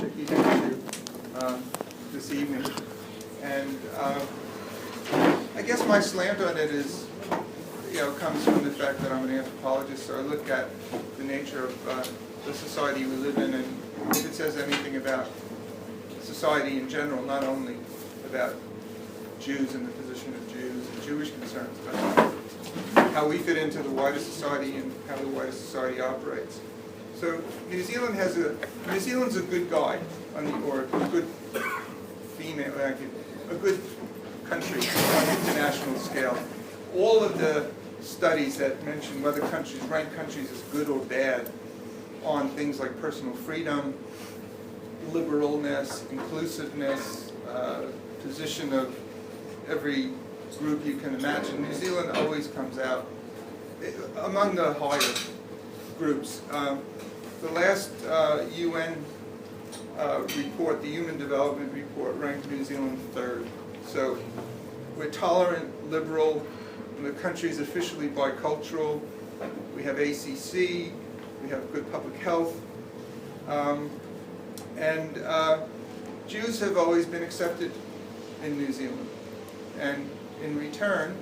Shechita this evening. And I guess my slant on it is, comes from the fact that I'm an anthropologist, so I look at the nature of the society we live in, and if it says anything about society in general, not only about Jews and the position of Jews and Jewish concerns, but how we fit into the wider society and how the wider society operates. So New Zealand's a good guide or a good female, a good country on an international scale. All of the studies that mention whether countries rank countries as good or bad on things like personal freedom, liberalness, inclusiveness, position of every group you can imagine, New Zealand always comes out among the higher groups. The last UN report, the Human Development Report, ranked New Zealand third. So we're tolerant, liberal, and the country's officially bicultural. We have ACC, we have good public health, and Jews have always been accepted in New Zealand. And in return,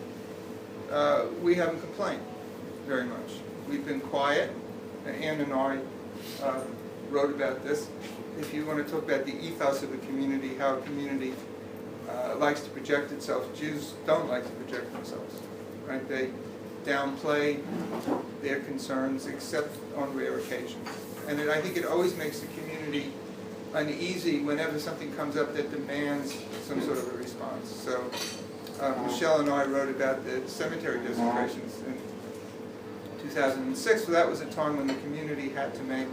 we haven't complained very much. We've been quiet. Ann and I wrote about this. If you want to talk about the ethos of a community, how a community likes to project itself, Jews don't like to project themselves, right? They downplay their concerns except on rare occasions. And I think it always makes the community uneasy whenever something comes up that demands some sort of a response. So Michelle and I wrote about the cemetery desecrations in 2006. So that was a time when the community had to make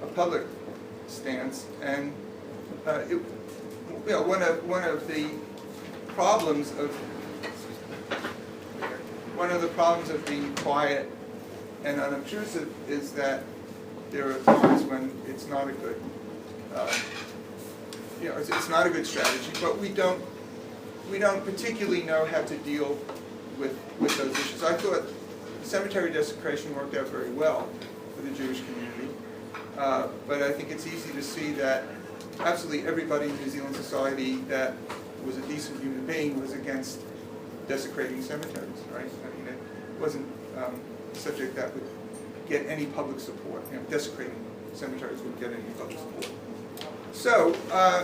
a public stance, and one of the problems of being quiet and unobtrusive is that there are times when it's not a good it's not a good strategy, but we don't particularly know how to deal with those issues. I thought cemetery desecration worked out very well for the Jewish community, but I think it's easy to see that absolutely everybody in New Zealand society that was a decent human being was against desecrating cemeteries, right? I mean, it wasn't a subject that would get any public support. Desecrating cemeteries wouldn't get any public support. So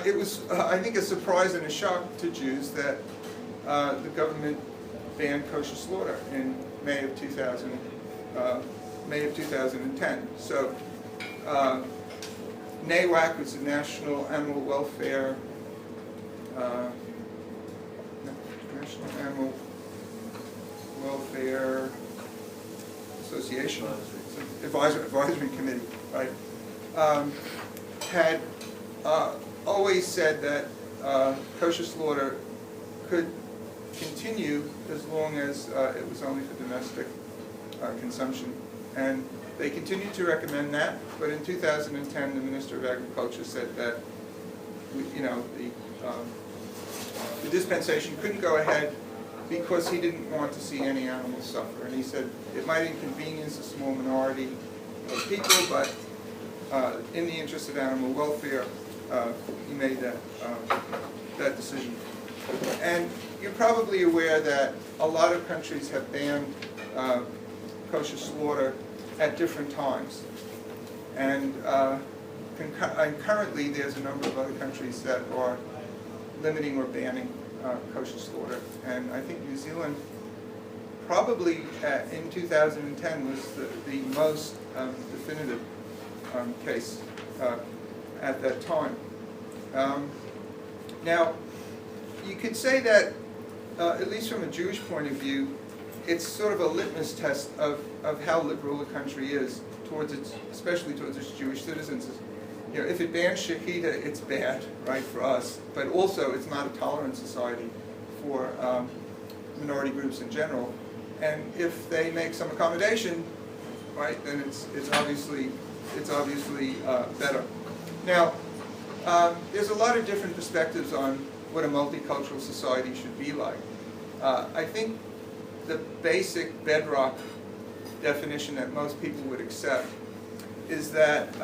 it was, I think, a surprise and a shock to Jews that the government banned kosher slaughter in May of 2010. So NAWAC was the National Animal Welfare Association, advisory committee, right? Had always said that kosher slaughter could continue as long as it was only for domestic consumption. And they continued to recommend that, but in 2010 the Minister of Agriculture said that the dispensation couldn't go ahead because he didn't want to see any animals suffer. And he said it might inconvenience a small minority of people, but in the interest of animal welfare, he made that decision. And you're probably aware that a lot of countries have banned kosher slaughter at different times. And currently there's a number of other countries that are limiting or banning kosher slaughter. And I think New Zealand probably in 2010 was the most definitive case at that time. Now, you could say that, at least from a Jewish point of view, it's sort of a litmus test of how liberal a country is towards especially towards its Jewish citizens. If it bans Shechita, it's bad, right, for us, but also it's not a tolerant society for minority groups in general. And if they make some accommodation, right, then it's obviously better. Now, there's a lot of different perspectives on what a multicultural society should be like. I think the basic bedrock definition that most people would accept is that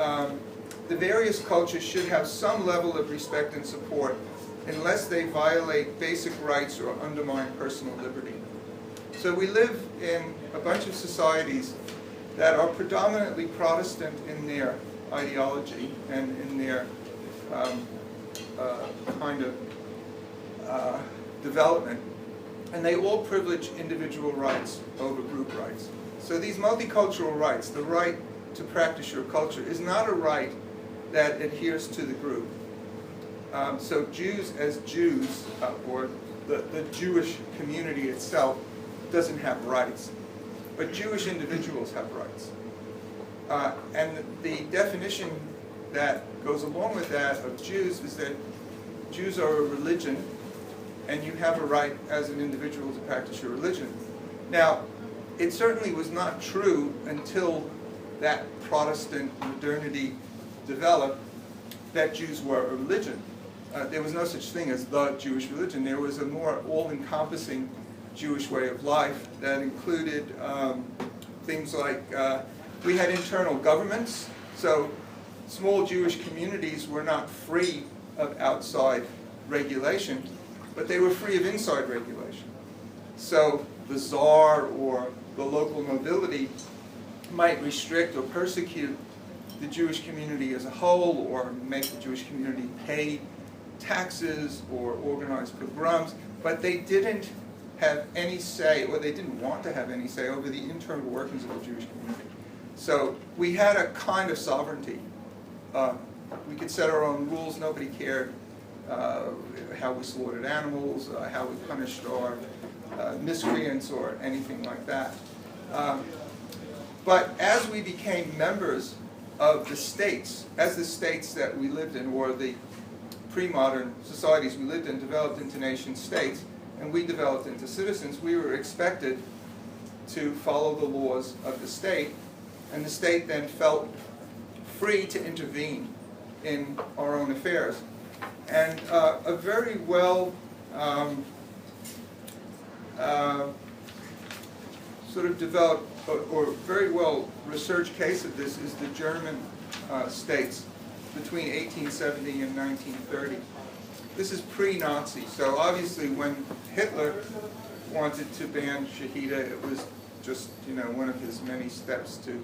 the various cultures should have some level of respect and support unless they violate basic rights or undermine personal liberty. So we live in a bunch of societies that are predominantly Protestant in their ideology and in their kind of development, and they all privilege individual rights over group rights. So these multicultural rights, the right to practice your culture, is not a right that adheres to the group. So Jews as Jews, or the Jewish community itself, doesn't have rights. But Jewish individuals have rights. And the definition that goes along with that of Jews is that Jews are a religion, and you have a right as an individual to practice your religion. Now, it certainly was not true until that Protestant modernity developed that Jews were a religion. There was no such thing as the Jewish religion. There was a more all-encompassing Jewish way of life that included things like, we had internal governments, so small Jewish communities were not free of outside regulation, but they were free of inside regulation. So the czar or the local nobility might restrict or persecute the Jewish community as a whole, or make the Jewish community pay taxes or organize pogroms, but they didn't have any say, or they didn't want to have any say over the internal workings of the Jewish community. So we had a kind of sovereignty. We could set our own rules. Nobody cared how we slaughtered animals, how we punished our miscreants or anything like that. But as we became members of the states, as the states that we lived in, or the pre-modern societies we lived in, developed into nation states, and we developed into citizens, we were expected to follow the laws of the state, and the state then felt free to intervene in our own affairs. And a very well sort of developed or very well researched case of this is the German states between 1870 and 1930. This is pre-Nazi, so obviously when Hitler wanted to ban Shechita, it was just, one of his many steps to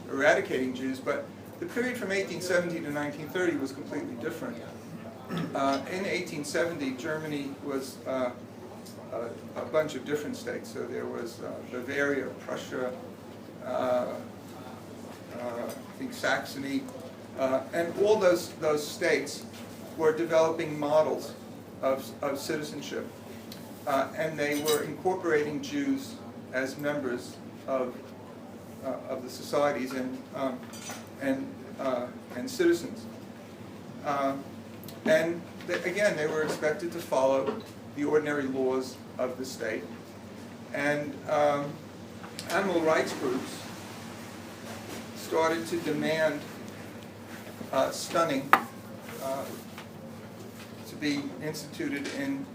eradicating Jews, but the period from 1870 to 1930 was completely different. In 1870, Germany was a bunch of different states. So there was Bavaria, Prussia, I think Saxony, and all those states were developing models of citizenship, and they were incorporating Jews as members of the societies and citizens. And again, they were expected to follow the ordinary laws of the state. And animal rights groups started to demand stunning to be instituted in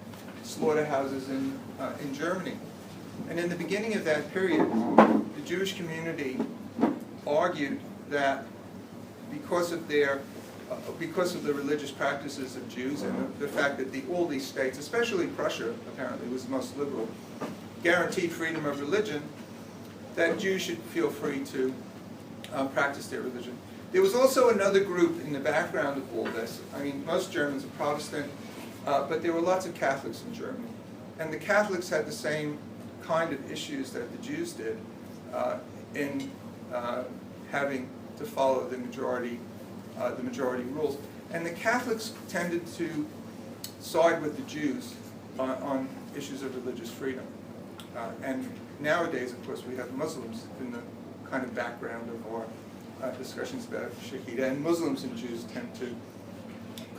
slaughterhouses in Germany. And in the beginning of that period, the Jewish community argued that because of the religious practices of Jews and the fact that all these states, especially Prussia apparently was the most liberal, guaranteed freedom of religion, that Jews should feel free to practice their religion. There was also another group in the background of all this. I mean, most Germans are Protestant, but there were lots of Catholics in Germany. And the Catholics had the same kind of issues that the Jews did in having to follow the majority rules. And the Catholics tended to side with the Jews on issues of religious freedom. And nowadays, of course, we have Muslims in the kind of background of our discussions about Shechita, and Muslims and Jews tend to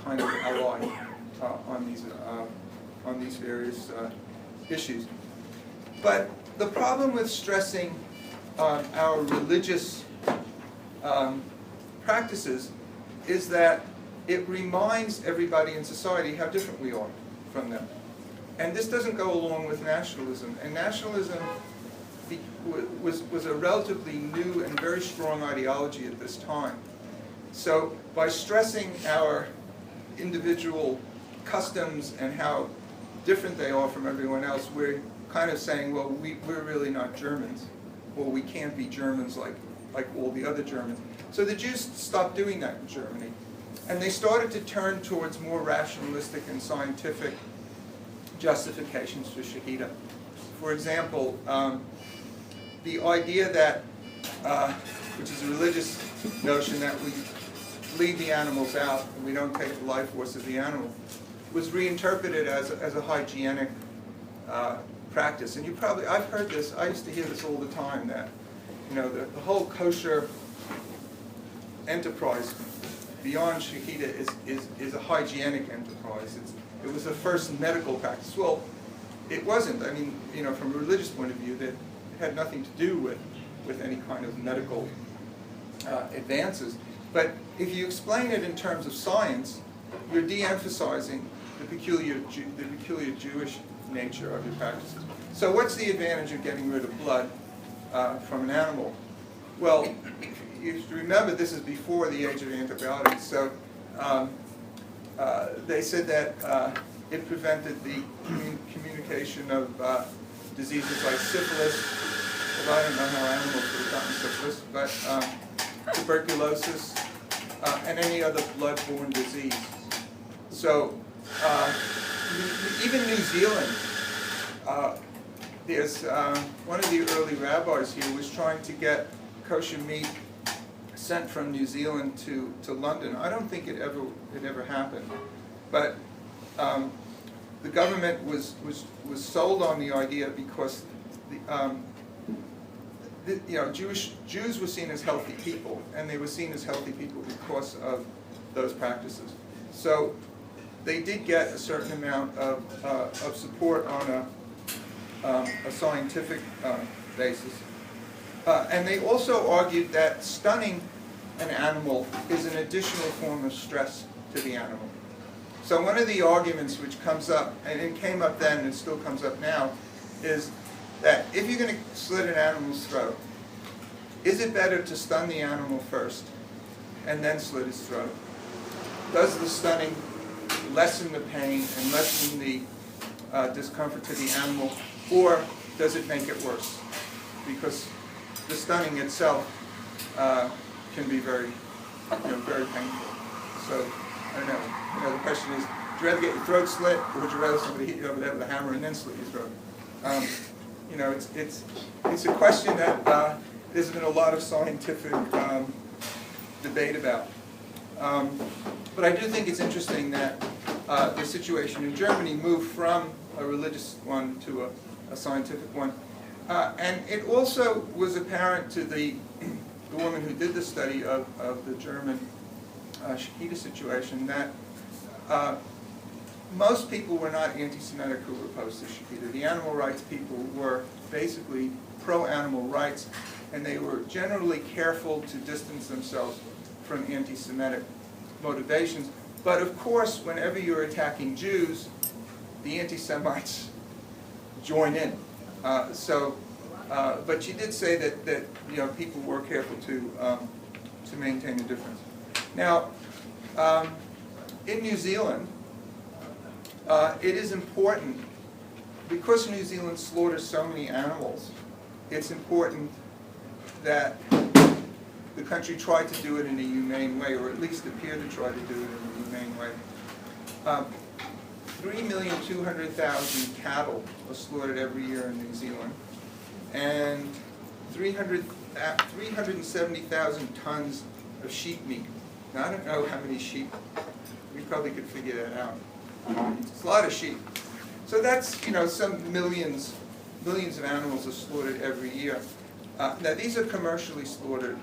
kind of ally on these various issues. But the problem with stressing our religious practices is that it reminds everybody in society how different we are from them. And this doesn't go along with nationalism. And nationalism was a relatively new and very strong ideology at this time. So by stressing our individual customs and how different they are from everyone else, we're kind of saying, well, we're really not Germans, or we can't be Germans like all the other Germans. So the Jews stopped doing that in Germany, and they started to turn towards more rationalistic and scientific justifications for Shechita. For example, the idea that, which is a religious notion, that we leave the animals out and we don't take the life force of the animal, was reinterpreted as a hygienic practice. And I've heard this, I used to hear this all the time, that the whole kosher enterprise beyond Shechita is a hygienic enterprise. It was the first medical practice. Well, it wasn't. I mean, from a religious point of view, that it had nothing to do with any kind of medical advances. But if you explain it in terms of science, you're de-emphasizing the peculiar Jewish nature of your practices. So what's the advantage of getting rid of blood from an animal? Well, you have to remember this is before the age of antibiotics. So they said that it prevented the communication of diseases like syphilis. Well, I don't know how animals would have gotten syphilis, but tuberculosis and any other blood-borne disease. So even New Zealand, there's one of the early rabbis here was trying to get kosher meat sent from New Zealand to London. I don't think it ever happened, but the government was sold on the idea because Jews were seen as healthy people, and they were seen as healthy people because of those practices. So they did get a certain amount of support on a scientific basis. And they also argued that stunning an animal is an additional form of stress to the animal. So one of the arguments which comes up, and it came up then and it still comes up now, is that if you're going to slit an animal's throat, is it better to stun the animal first and then slit its throat? Does the stunning lessen the pain and lessen the discomfort to the animal, or does it make it worse? Because the stunning itself can be very painful. So I don't know. The question is, would you rather get your throat slit, or would you rather somebody hit you over the head with a hammer and then slit your throat? It's a question that there's been a lot of scientific debate about. But I do think it's interesting that the situation in Germany moved from a religious one to a scientific one. And it also was apparent to the woman who did the study of the German Shechita situation that most people were not anti-Semitic who were opposed to Shechita. The animal rights people were basically pro-animal rights, and they were generally careful to distance themselves from anti-Semitic motivations. But of course, whenever you're attacking Jews, the anti-Semites join in. But she did say that people were careful to maintain a difference. Now, in New Zealand, it is important, because New Zealand slaughters so many animals, it's important that the country tried to do it in a humane way, or at least appear to try to do it in a humane way. 3,200,000 cattle are slaughtered every year in New Zealand, and 370,000 tons of sheep meat. Now, I don't know how many sheep. We probably could figure that out. It's a lot of sheep. So that's, some millions of animals are slaughtered every year. Now, these are commercially slaughtered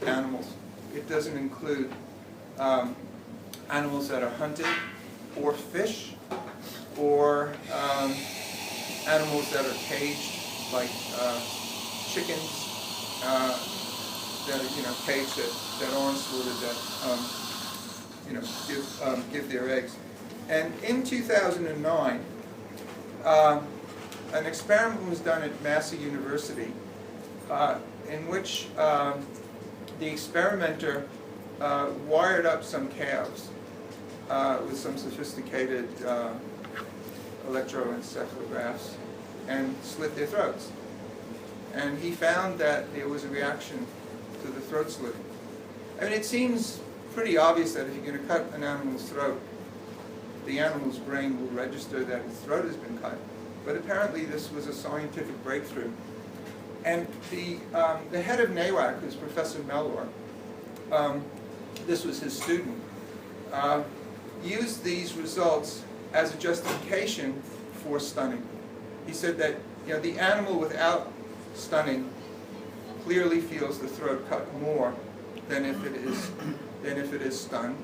animals. It doesn't include animals that are hunted, or fish, or animals that are caged, like chickens that are caged that aren't slaughtered, that give their eggs. And in 2009, an experiment was done at Massey University in which the experimenter wired up some calves with some sophisticated electroencephalographs and slit their throats. And he found that there was a reaction to the throat slitting. I mean, it seems pretty obvious that if you're going to cut an animal's throat, the animal's brain will register that its throat has been cut. But apparently this was a scientific breakthrough. And the head of NAWAC, who's Professor Mellor, this was his student, used these results as a justification for stunning. He said that the animal without stunning clearly feels the throat cut more than if it is stunned.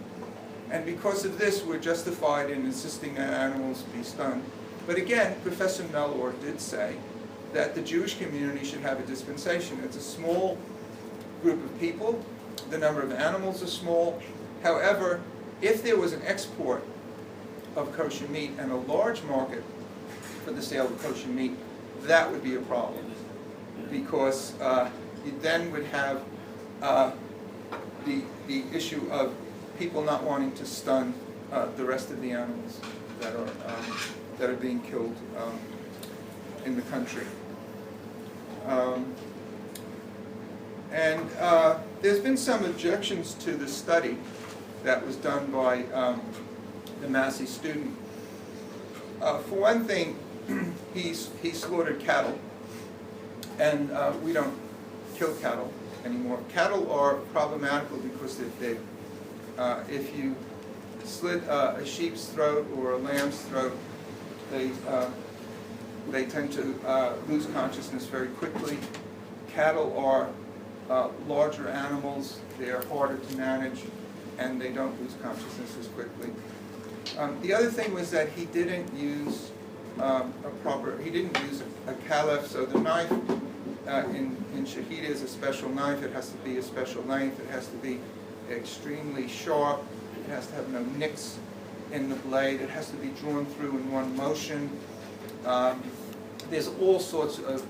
And because of this, we're justified in insisting that animals be stunned. But again, Professor Mellor did say that the Jewish community should have a dispensation. It's a small group of people. The number of animals are small. However, if there was an export of kosher meat and a large market for the sale of kosher meat, that would be a problem. Because you then would have the issue of people not wanting to stun the rest of the animals that are being killed in the country. There's been some objections to the study that was done by the Massey student. For one thing, he slaughtered cattle, and we don't kill cattle anymore. Cattle are problematical because if you slit a sheep's throat or a lamb's throat, they tend to lose consciousness very quickly. Cattle are larger animals, they are harder to manage, and they don't lose consciousness as quickly. The other thing was that he didn't use a caliph, so the knife in Shechita is a special knife. It has to be a special length, it has to be extremely sharp, it has to have no nicks in the blade, it has to be drawn through in one motion. There's all sorts of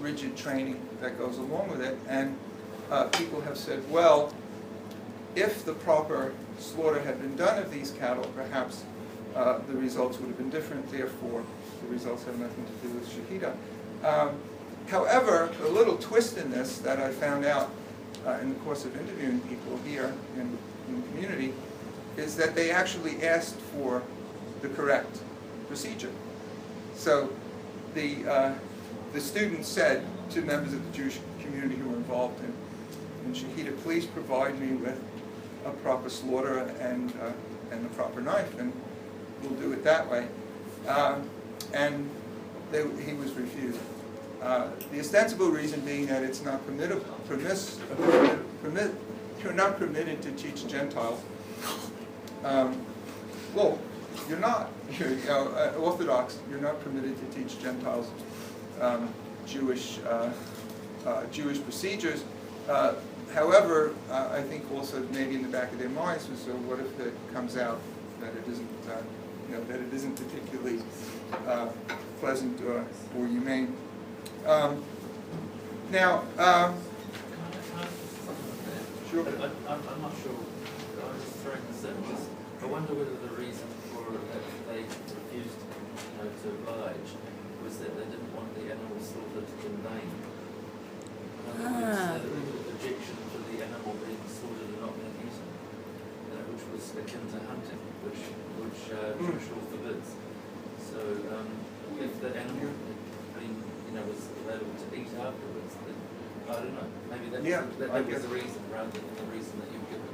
rigid training that goes along with it, and people have said, well, if the proper slaughter had been done of these cattle, perhaps the results would have been different, therefore the results have nothing to do with Shechita. However, a little twist in this that I found out in the course of interviewing people here in the community is that they actually asked for the correct procedure. So the student said to members of the Jewish community who were involved in Shechita, please provide me with a proper slaughter and a proper knife, and we'll do it that way. And he was refused. The ostensible reason being that it's not you're not permitted to teach Gentiles. Well, you're not. You're Orthodox. You're not permitted to teach Gentiles Jewish procedures. However, I think also maybe in the back of their minds was, so what if it comes out that it isn't particularly pleasant or humane? Now, sure. I'm not sure. I was throwing this in. I wonder whether the reason for that they refused, to oblige was that they didn't want the animal slaughtered in vain. Objection to the animal being slaughtered and not being eaten, which was akin to hunting, which Jewish law forbids. So if the animal was available to eat afterwards, then I don't know. Maybe that was the reason rather than the reason that you've given.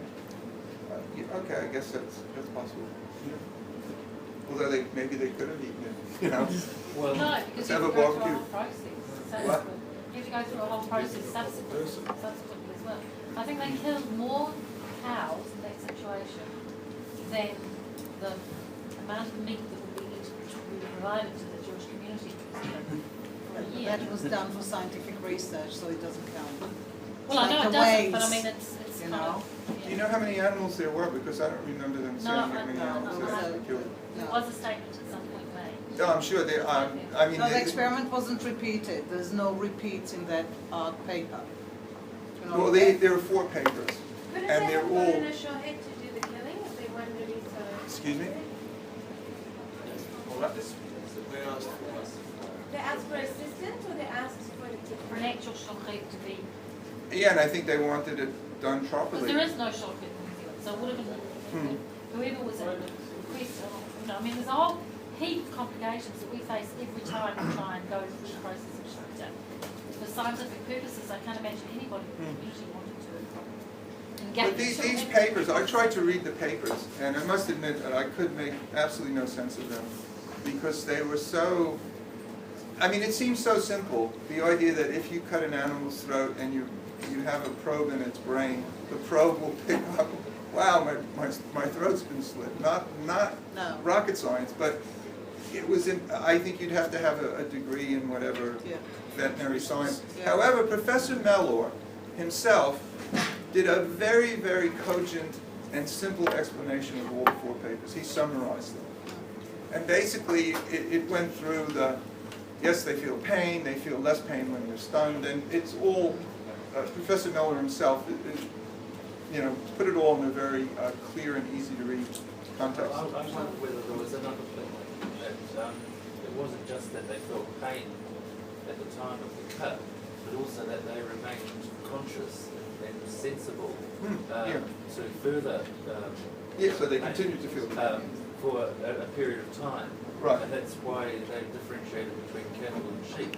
Okay, I guess that's possible. Yeah. Although maybe they could have eaten it, Well, no, because you have to go through a whole process. You have to go through a whole process subsequently as well. I think they killed more cows in that situation than the amount of meat that would be provided to the Jewish community. That was done for scientific research, so it doesn't count. Well, I know it doesn't, but I mean it's you know. Do you know how many animals there were? Because I don't remember them saying how many animals they killed. There was a statement at some point made. No, I'm sure they. No, the experiment wasn't repeated. There's no repeats in that paper. It Well, there are 4 papers, Couldn't and they they're have put in all. a Shechita to do the killing if they wanted to be so? Excuse me? They asked for assistance or they asked for the killing? For an actual shochet to be, Yeah, and I think they wanted it done because properly. there is no shochet in New Zealand, so it would have been, whoever was in the request, I mean, there's a whole heap of complications that we face every time we try and go through the process of shochet. For scientific purposes, I can't imagine anybody usually wanted to engage. But these papers, I tried to read the papers, and I must admit that I could make absolutely no sense of them, because they were so, I mean, it seems so simple, the idea that if you cut an animal's throat and you have a probe in its brain, the probe will pick up, wow, my throat's been slit. Not No. rocket science, but it was in, I think you'd have to have a degree in whatever Yeah. veterinary science. Yeah. However, Professor Mellor himself did a very, very cogent and simple explanation of all the 4 papers. He summarized them. And basically, it went through the, yes, they feel pain, they feel less pain when they're stunned, and it's all, Professor Mellor himself, put it all in a very clear and easy to read context. I wonder whether there was another thing, that it wasn't just that they felt pain at the time of the cut, but also that they remained conscious and sensible Yeah. to further Yeah, so they continue to feel pain. for a period of time. Right. And that's why they differentiated between cattle and sheep.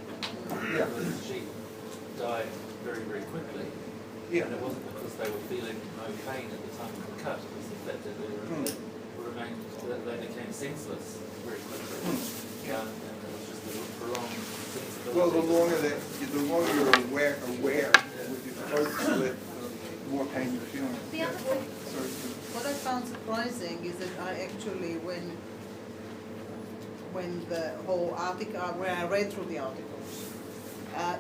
Yeah. Because sheep died very, very quickly. Yeah. And it wasn't because they were feeling no pain at the time of the cut, it was the fact that they became senseless very quickly. And it was just a prolonged sensibility. Well, the longer you're aware with your throat slit, the more pain you're feeling. The other thing, Sorry. What I found surprising is that I actually, when the whole article, when I read through the articles,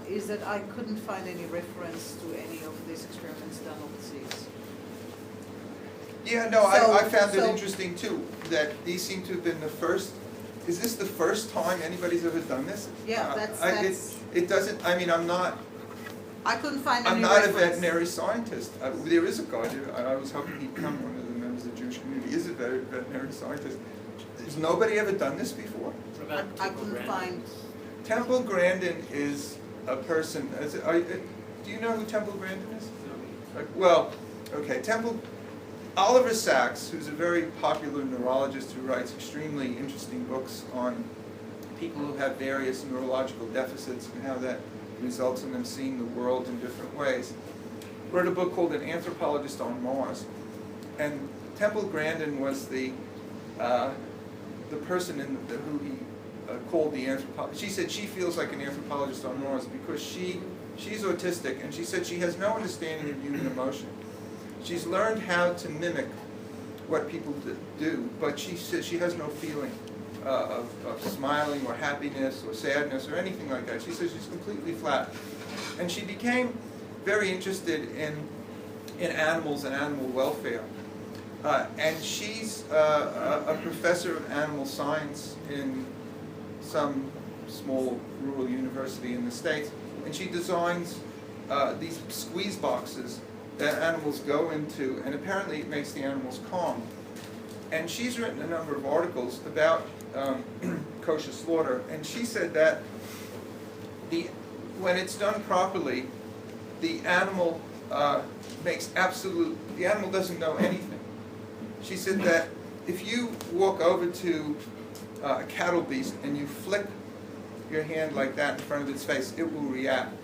is that I couldn't find any reference to any of these experiments done overseas. Yeah, no, So- I found it so- interesting too, that these seem to have been the first, is this the first time anybody's ever done this? Yeah, that's- It doesn't, I mean, I'm not I couldn't find any a reference. veterinary scientist. There is a guy, I was hoping he'd come, one of the members of the Jewish community, is a veterinary scientist. Has nobody ever done this before? I couldn't find. Temple Grandin is a person, do you know who Temple Grandin is? Well, okay, Oliver Sacks, who's a very popular neurologist who writes extremely interesting books on people who have various neurological deficits and how that results in them seeing the world in different ways, wrote a book called An Anthropologist on Mars. And Temple Grandin was the person who he called the anthropologist. She said she feels like an anthropologist on Mars because she's autistic, and she said she has no understanding of human emotion. She's learned how to mimic what people do, but she says she has no feeling of smiling or happiness or sadness or anything like that. She says she's completely flat. And she became very interested in animals and animal welfare. And she's a professor of animal science in some small rural university in the States. And she designs these squeeze boxes that animals go into, and apparently it makes the animals calm. And she's written a number of articles about kosher slaughter, and she said that when it's done properly, the animal the animal doesn't know anything. She said that if you walk over to a cattle beast and you flick your hand like that in front of its face, it will react.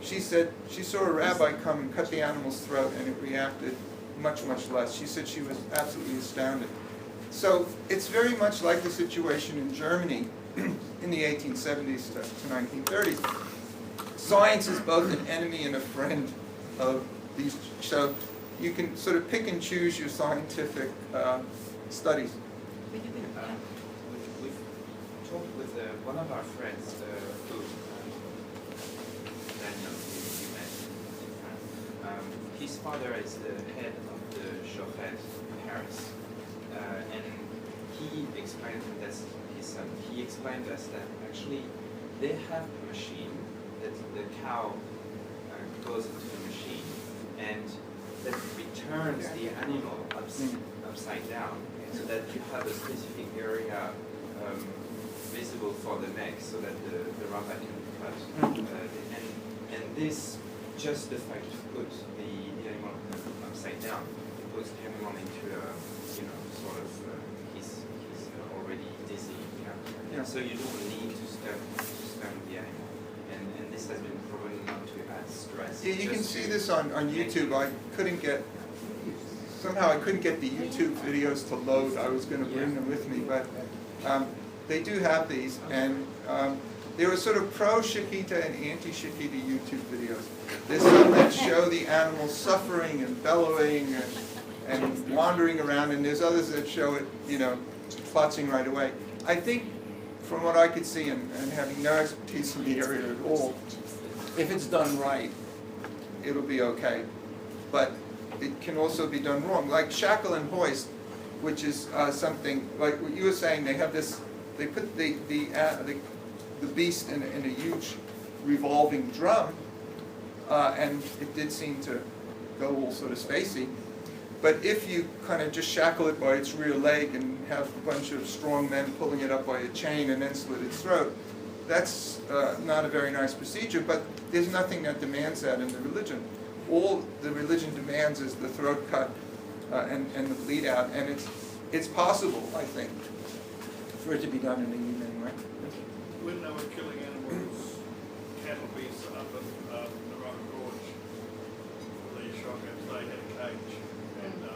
She said she saw a rabbi come and cut the animal's throat, and it reacted much, much less. She said she was absolutely astounded. So it's very much like the situation in Germany in the 1870s to 1930s. Science is both an enemy and a friend of these. So you can sort of pick and choose your scientific studies. We've talked with one of our friends, who Daniel, you met in France. His father is the head of the Shochet in Paris, and he explained that's his son. He explained us that actually they have a machine that the cow goes into the machine, and that returns the animal upside down, so that you have a specific area visible for the neck, so that the rabbi can cut. And this just the fact to put the animal upside down, it puts the animal into a sort of he's already dizzy character. Yeah. So you don't need to stun the animal, and this has been proven not to add stress. Yeah, you can just see to this on YouTube. I couldn't get the YouTube videos to load. I was going to bring them with me, but they do have these, and there are sort of pro-Shechita and anti-Shechita YouTube videos. There's some that show the animal suffering and bellowing and wandering around, and there's others that show it, clutching right away. I think, from what I could see, and having no expertise in the area at all, if it's done right, it'll be okay. But it can also be done wrong. Like shackle and hoist, which is something, like what you were saying, they put the beast in a huge revolving drum, and it did seem to go all sort of spacey. But if you kind of just shackle it by its rear leg and have a bunch of strong men pulling it up by a chain and then slit its throat, that's not a very nice procedure, but there's nothing that demands that in the religion. All the religion demands is the throat cut and the bleed out, and it's possible, I think, for it to be done in a humane way. When they were killing animals, cattle beasts up in the Rock Gorge, the Shockettes, they had a cage, and the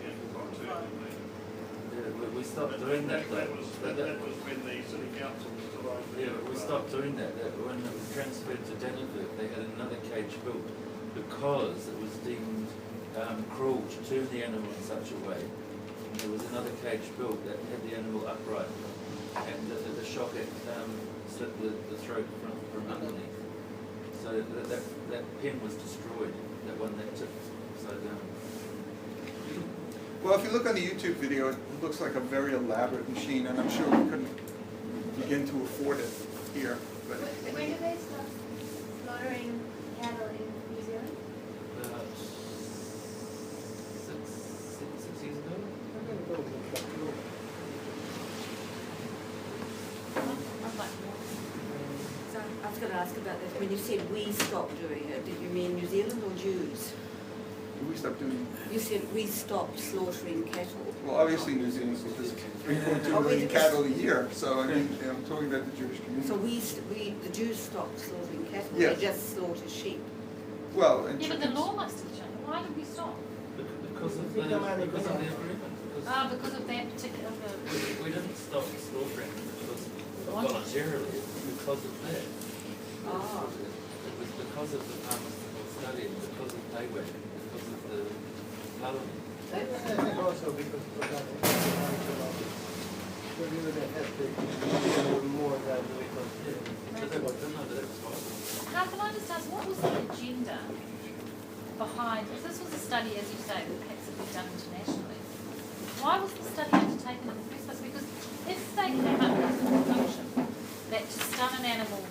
animals got turned, didn't they? We stopped doing that. That was when the city council was still over there. Yeah, we stopped doing that. When it was transferred to Denver, they had another cage built because it was deemed cruel to turn the animal in such a way. And there was another cage built that had the animal upright, and the shocket slit the throat from underneath. So that pen was destroyed. That one that tipped upside down. Well, if you look on the YouTube video, it looks like a very elaborate machine, and I'm sure we couldn't begin to afford it here. But When did they stop slaughtering cattle in New Zealand? About 6 years ago. So I was going to ask about this. When you said we stopped doing it, did you mean New Zealand or Jews? we stopped doing. You said we stopped slaughtering cattle. Well, obviously New Zealand is 3.2 million cattle a year, so I mean, I'm talking about the Jewish community. So the Jews stopped slaughtering cattle. Yes. They just slaughter sheep. Well, and Yeah, but the law must have changed. Why did we stop? Because of the agreement. Because of that particular. We didn't stop slaughtering voluntarily. It was because of that. Ah. It was because of the pharmaceutical study, because of payback, because of the parliament. Also because of that, we would have had to more than we considered. How can I just ask, what was the agenda behind, if this was a study, as you say, that perhaps had been done internationally, why was the study undertaken in the first place? Because if they came up with the conclusion that to stun an animal,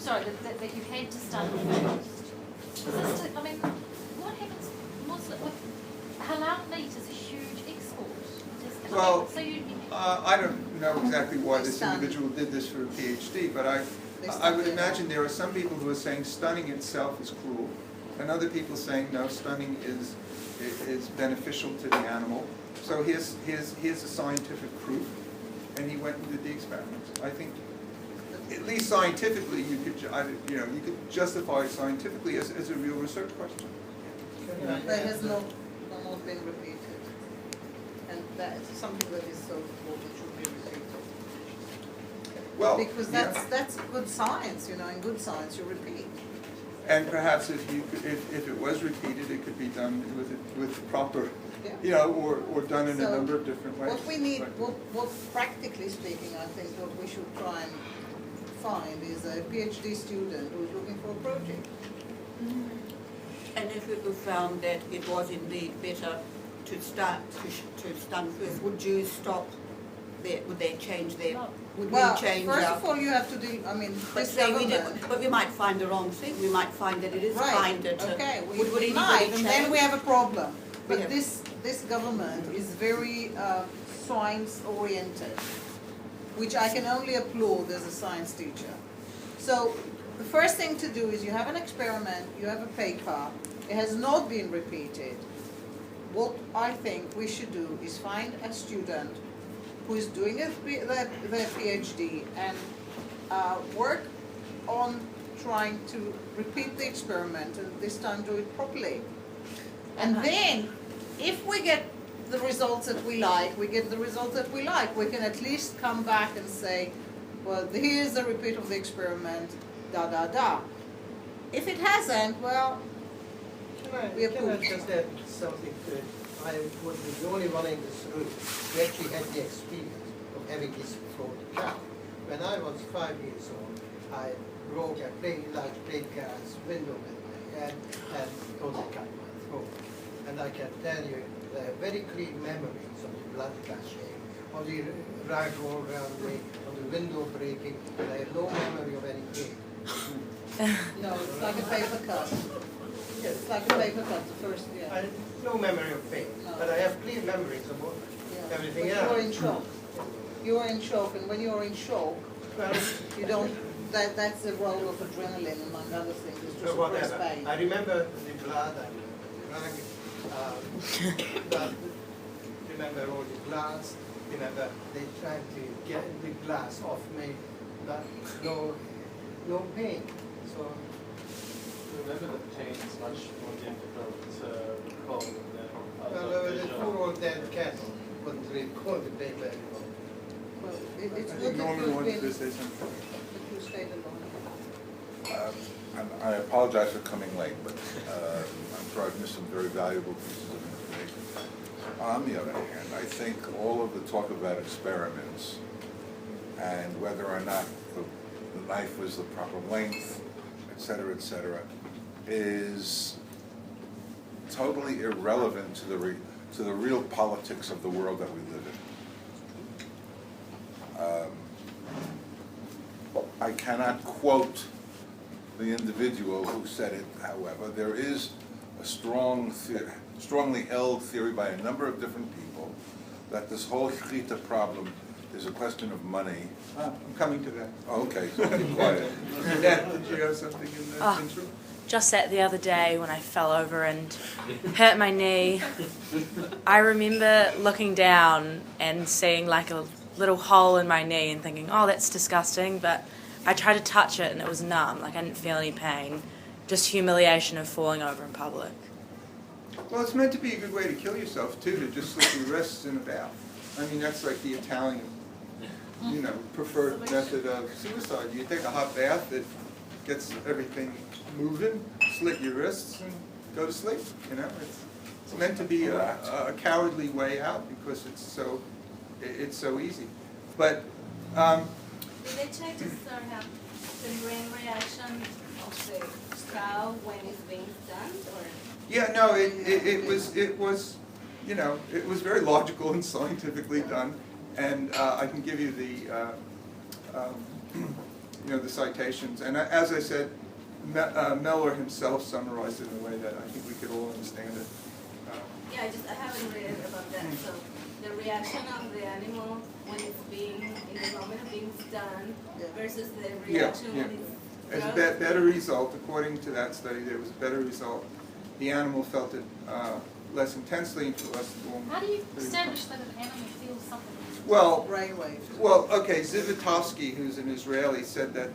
that you had to stun first, I mean, what happens, halal meat is a huge export. Well, So you I don't know exactly why this individual did this for a PhD, but I would imagine there are some people who are saying stunning itself is cruel, and other people saying no, stunning is beneficial to the animal. So here's a scientific proof, and he went and did the experiments. I think, at least scientifically, you could justify it scientifically as a real research question. That has not been repeated, and that's something that is so important should be repeated. Well, Because that's good science, in good science you repeat. and perhaps if it was repeated, it could be done with proper, Yeah. or done in a So, number of different ways. What we need, what practically speaking, I think what we should try and find is a PhD student who is looking for a project. And if it was found that it was indeed better to stun first, would Jews stop would they change their, would Well, we change first our... of all, you have to do, I mean, But this say we government. did, but we might find the wrong thing. We might find that it is Right, kinder to... okay, would we anybody might, and then change? we have a problem. We But have- this government is very science-oriented, which I can only applaud as a science teacher. So the first thing to do is you have an experiment, you have a paper, it has not been repeated. What I think we should do is find a student who is doing their PhD and work on trying to repeat the experiment and this time do it properly. And then, if we get the results that we like, we get the results that we like, we can at least come back and say, well, here's a repeat of the experiment, da da da. If it hasn't, well, we Can I approve. just add something to it? I was the only one in this room who actually had the experience of having this throat child. When I was 5 years old, I broke a large plate glass window with my hand and totally cut my throat. And I can tell you, there are very clear memories of the blood gushing, of the rag roll around me, of the window breaking, and I have no memory of any pain. No, it's like a paper cut. Yes. It's like a paper cut, the first, I yeah. have no memory of pain, but I have clear memories of Yeah. everything But else. you're in shock. You're in shock, and when you're in shock, Well, you don't, that's the role of adrenaline, among other things, is to so suppress whatever. pain. I remember the blood and the rag, but remember all the glass, remember they tried to get the glass off me, but no pain. So Remember that pain is much more difficult to recall than well, the poor old dead cattle wouldn't recall the pain very well. Well, I it's think good that Norman you've wanted been, to say something. that you stayed alone. I apologize for coming late, but I'm sure I've missed some very valuable pieces of information. On the other hand, I think all of the talk about experiments and whether or not the knife was the proper length, et cetera, is totally irrelevant to the real politics of the world that we live in. I cannot quote the individual who said it, however. There is a strongly held theory by a number of different people that this whole Shechita problem is a question of money. I'm coming to that. Okay, so keep quiet. Dad, did you have something in the intro? Just that the other day when I fell over and hurt my knee, I remember looking down and seeing like a little hole in my knee and thinking, oh, that's disgusting, but I tried to touch it and it was numb, like I didn't feel any pain, just humiliation of falling over in public. Well, it's meant to be a good way to kill yourself, too, to just slip your wrists in a bath. I mean, that's like the Italian, preferred method of suicide. You take a hot bath that gets everything moving, slit your wrists, and go to sleep, It's meant to be a cowardly way out because it's so easy. But, Did they check to sort of the brain reaction of the cow when it's being stunned, or? yeah, no, it was very logical and scientifically done, and I can give you the citations. And as I said, Mellor himself summarized it in a way that I think we could all understand it. Yeah, I haven't read about that. So the reaction of the animal when it's being, in the moment of being stunned versus the reaction when it's As a better result, according to that study, there was a better result. The animal felt it less intensely and for less long. How do you establish that an animal feels something? Well, Brainwaves. well, okay. Zivotofsky, who's an Israeli, said that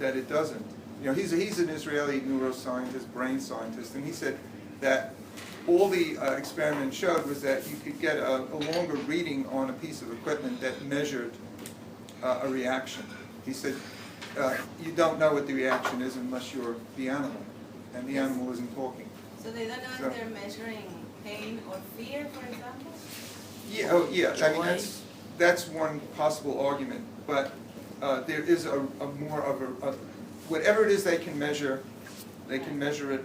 it doesn't. He's an Israeli neuroscientist, brain scientist, and he said that all the experiment showed was that you could get a longer reading on a piece of equipment that measured a reaction. He said you don't know what the reaction is unless you're the animal, and the animal isn't talking. So they don't know if they're measuring pain or fear, for example? Yeah, I mean, that's one possible argument, but there is a more of a whatever it is they can measure it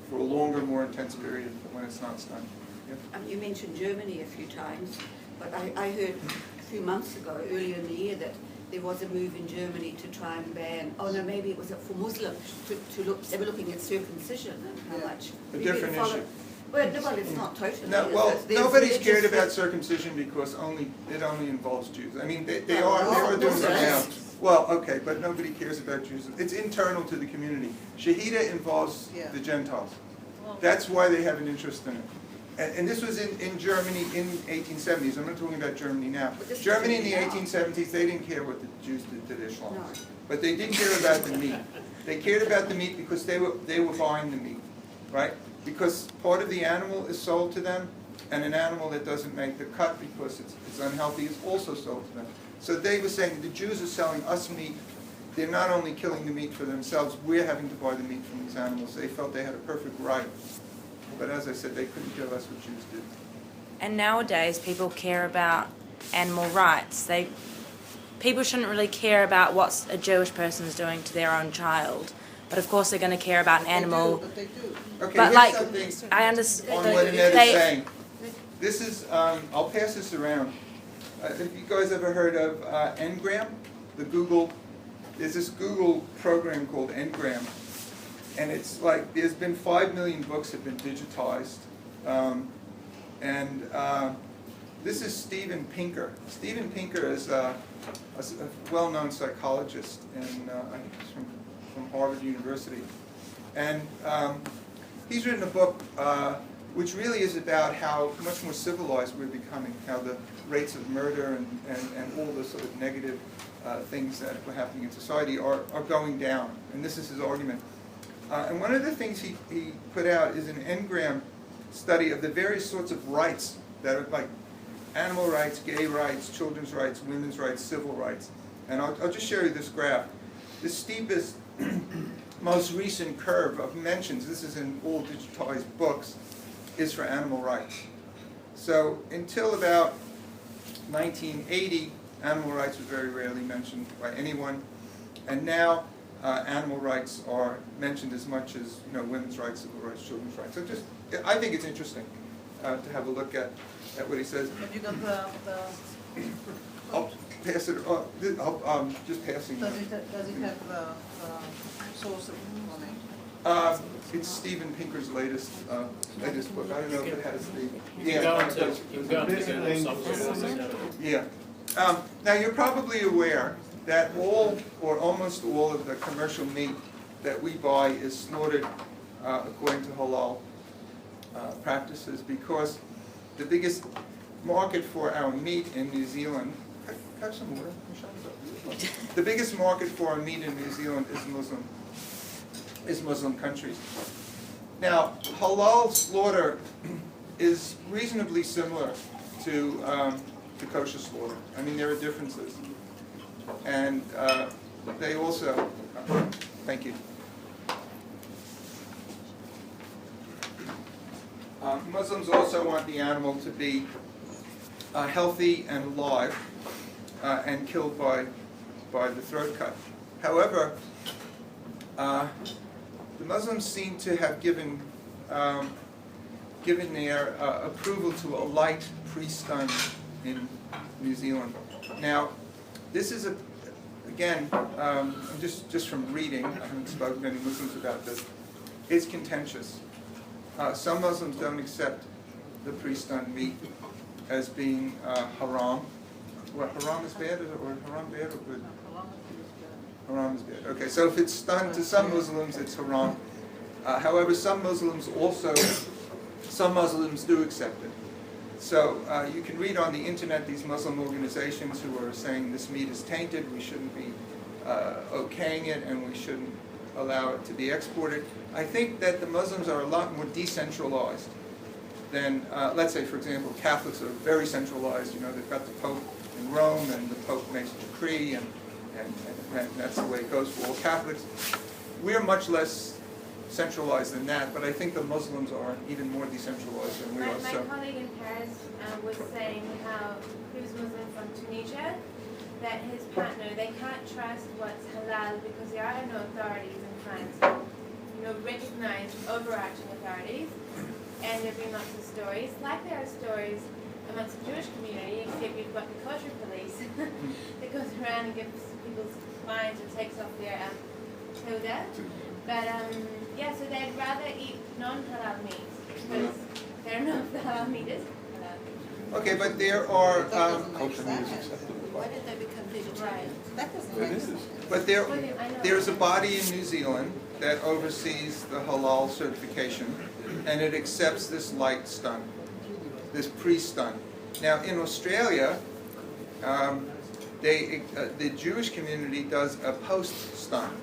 for a longer, more intense period when it's not stunned. You mentioned Germany a few times, but I heard a few months ago, earlier in the year, that there was a move in Germany to try and ban, oh no, maybe it was for Muslims, to look, they were looking at circumcision and how much. A different issue. Well, no, it's not totally. No, well, nobody's cared about circumcision because it only involves Jews. I mean, they are doing it now. Well, okay, but nobody cares about Jews. It's internal to the community. Shechita involves the Gentiles. That's why they have an interest in it. And this was in Germany in 1870s. I'm not talking about Germany now. Germany in the 1870s, they didn't care what the Jews did to Islam. No. But they did care about the meat. They cared about the meat because they were buying the meat, right? Because part of the animal is sold to them, and an animal that doesn't make the cut because it's unhealthy is also sold to them. So they were saying, the Jews are selling us meat. They're not only killing the meat for themselves, we're having to buy the meat from these animals. They felt they had a perfect right. But as I said, they couldn't care less what Jews did. And nowadays, people care about animal rights. People shouldn't really care about what a Jewish person is doing to their own child. But of course, they're going to care about an animal. They do. Okay, but here's like, something I understand. on what Annette is saying. This is, I'll pass this around. Have you guys ever heard of Ngram? There's this Google program called Ngram. And it's like, there's been 5 million books have been digitized. This is Steven Pinker. Steven Pinker is a well-known psychologist, and I think he's from Harvard University. And he's written a book which really is about how much more civilized we're becoming, how the rates of murder and all the sort of negative things that were happening in society are going down. And this is his argument. And one of the things he put out is an Ngram study of the various sorts of rights that are like animal rights, gay rights, children's rights, women's rights, civil rights. And I'll just show you this graph. The steepest, most recent curve of mentions, this is in all digitized books, is for animal rights. So until about 1980, animal rights was very rarely mentioned by anyone. And now animal rights are mentioned as much as women's rights, civil rights, children's rights. So I think it's interesting to have a look at what he says. Have you got the I'll pass it. Just passing. Does it have the source of money? It's Steven Pinker's latest book. I don't know if it has the. You can go into Google. Yeah. Now you're probably aware that all or almost all of the commercial meat that we buy is slaughtered according to halal practices, because the biggest market for our meat in New Zealand, have some water, the biggest market for our meat in New Zealand is Muslim countries. Now, halal slaughter is reasonably similar to kosher slaughter. I mean, there are differences. And they also, thank you. Muslims also want the animal to be healthy and alive and killed by the throat cut. However, the Muslims seem to have given their approval to a light pre-stun in New Zealand. Now, this is again, just from reading, I haven't spoken to any Muslims about this, it's contentious. Some Muslims don't accept the pre-stun meat as being haram. What, haram is bad, or haram bad or good? Haram is bad. Okay, so if it's stunned to some Muslims, it's haram. However, some Muslims do accept it. So you can read on the internet these Muslim organizations who are saying this meat is tainted, we shouldn't be okaying it, and we shouldn't allow it to be exported. I think that the Muslims are a lot more decentralized than, let's say, for example, Catholics are very centralized. They've got the Pope in Rome, and the Pope makes a decree, and that's the way it goes for all Catholics. We're much less centralized than that, but I think the Muslims are even more decentralized than we are. My colleague in Paris was saying how he was Muslim from Tunisia, that his partner, they can't trust what's halal because there are no authorities in France, recognized overarching authorities, and there been lots of stories, like there are stories amongst the Jewish community, except you've got the kosher police that goes around and gives people's fines or takes off their teudah. But yeah, so they'd rather eat non-halal meat because they don't know if the halal meat is halal. Okay, but there are, Kosher meat is acceptable. Why did they become vegetarian? That doesn't It make is. sense. but there's a body in New Zealand that oversees the halal certification, and it accepts this light stun, this pre-stun. Now in Australia, the Jewish community does a post-stun.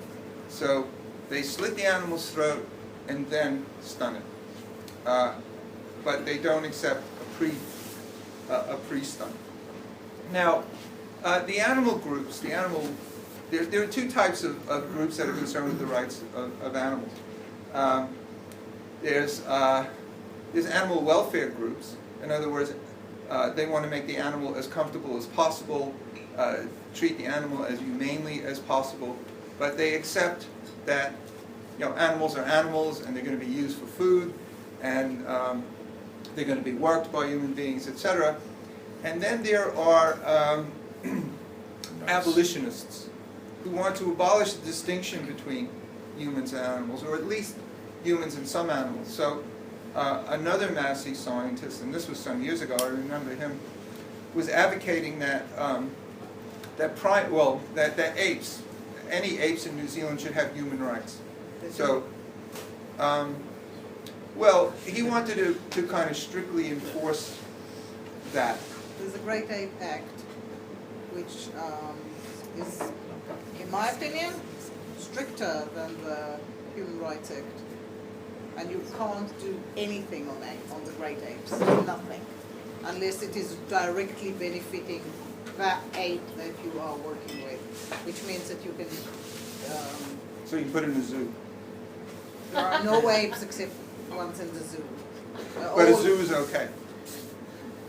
So they slit the animal's throat and then stun it. But they don't accept a pre-stun. Now, the animal groups, there are two types of groups that are concerned with the rights of animals. There's animal welfare groups. In other words, they want to make the animal as comfortable as possible, treat the animal as humanely as possible, but they accept that animals are animals and they're going to be used for food, and they're going to be worked by human beings, etc. And then there are abolitionists who want to abolish the distinction between humans and animals, or at least humans and some animals. So another Massey scientist, and this was some years ago, I remember him, was advocating that that apes, any apes in New Zealand should have human rights. So, well, he wanted to kind of strictly enforce that. There's a Great Ape Act, which is, in my opinion, stricter than the Human Rights Act. And you can't do anything on the great apes, nothing, unless it is directly benefiting that ape that you are working with, which means that you can... So you put in a zoo. There are no apes except ones in the zoo. But a zoo is okay.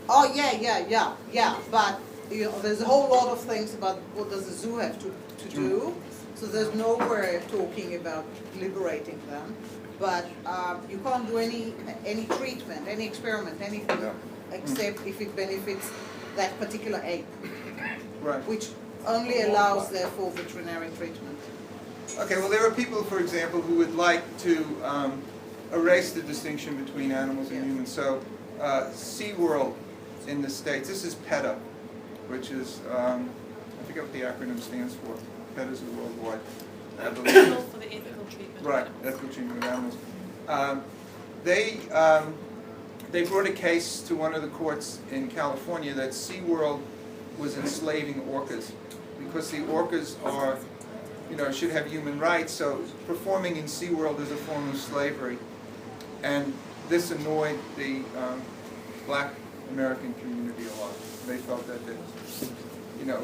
Oh, yeah, but there's a whole lot of things about what does the zoo have to do, so there's nowhere talking about liberating them. But you can't do any treatment, any experiment, anything, except if it benefits that particular ape, Right. which only allows, therefore, veterinary treatment. Okay, well, there are people, for example, who would like to erase the distinction between animals and humans. So, SeaWorld in the States, this is PETA, which is, I forget what the acronym stands for. PETA is a worldwide abolition. For the ethical treatment. Right, ethical treatment of animals. They brought a case to one of the courts in California that SeaWorld was enslaving orcas, because the orcas are, should have human rights, so performing in SeaWorld is a form of slavery. And this annoyed the black American community a lot. They felt that it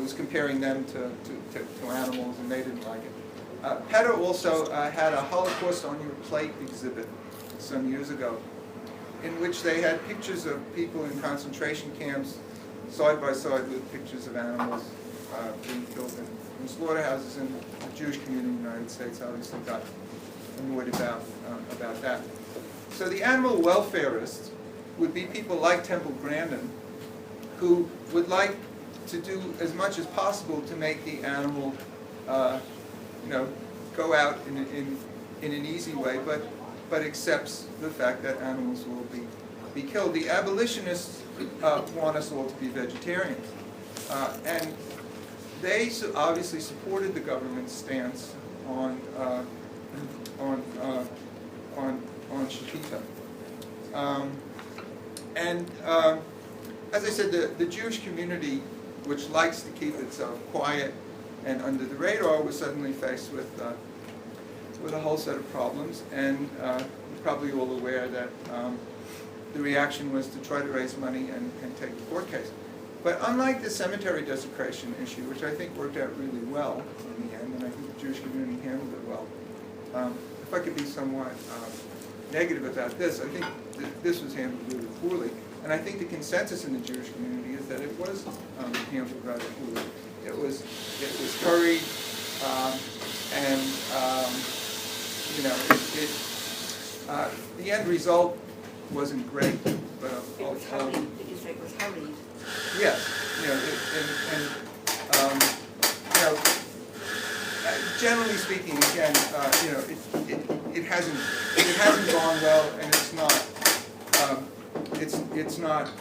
was comparing them to animals, and they didn't like it. PETA also had a Holocaust on Your Plate exhibit some years ago, in which they had pictures of people in concentration camps side by side with pictures of animals being killed in slaughterhouses, and the Jewish community in the United States obviously got annoyed about that. So the animal welfareists would be people like Temple Grandin, who would like to do as much as possible to make the animal go out in an easy way, but accepts the fact that animals will be killed. The abolitionists want us all to be vegetarians, and they obviously supported the government's stance on Shechita. As I said, the Jewish community, which likes to keep itself quiet and under the radar, was suddenly faced with a whole set of problems, and you're probably all aware that the reaction was to try to raise money and take the court case. But unlike the cemetery desecration issue, which I think worked out really well in the end, and I think the Jewish community handled it well, if I could be somewhat negative about this, I think this was handled really poorly. And I think the consensus in the Jewish community is that it was handled rather poorly. It was hurried, and the end result wasn't great. But It was hurried. Did you say it was hurried? yes, you know, generally speaking, again, you know, it hasn't gone well, and it's not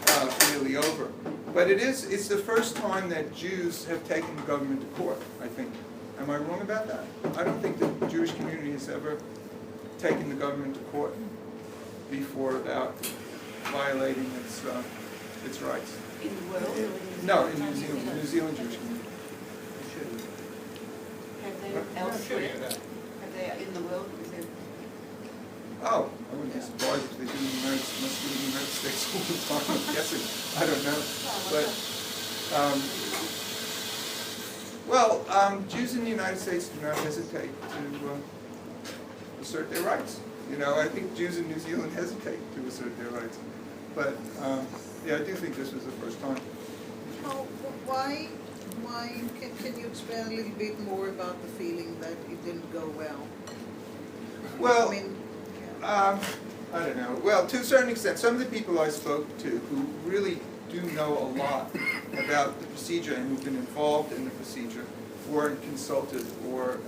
really over. But it's the first time that Jews have taken the government to court, I think. Am I wrong about that? I don't think the Jewish community has ever taken the government to court before about violating its rights. In the world? No, in New Zealand, the New Zealand Jewish community. Have they elsewhere? Have they in the world? Is there? Oh, I wouldn't be surprised if they do in the United States all the time, I'm guessing. I don't know. But, Jews in the United States do not hesitate to assert their rights. You know, I think Jews in New Zealand hesitate to assert their rights. But, yeah, I do think this was the first time. Why, can you explain a little bit more about the feeling that it didn't go well? Well, I mean, I don't know. Well, to a certain extent, some of the people I spoke to who really do know a lot about the procedure and who've been involved in the procedure weren't consulted or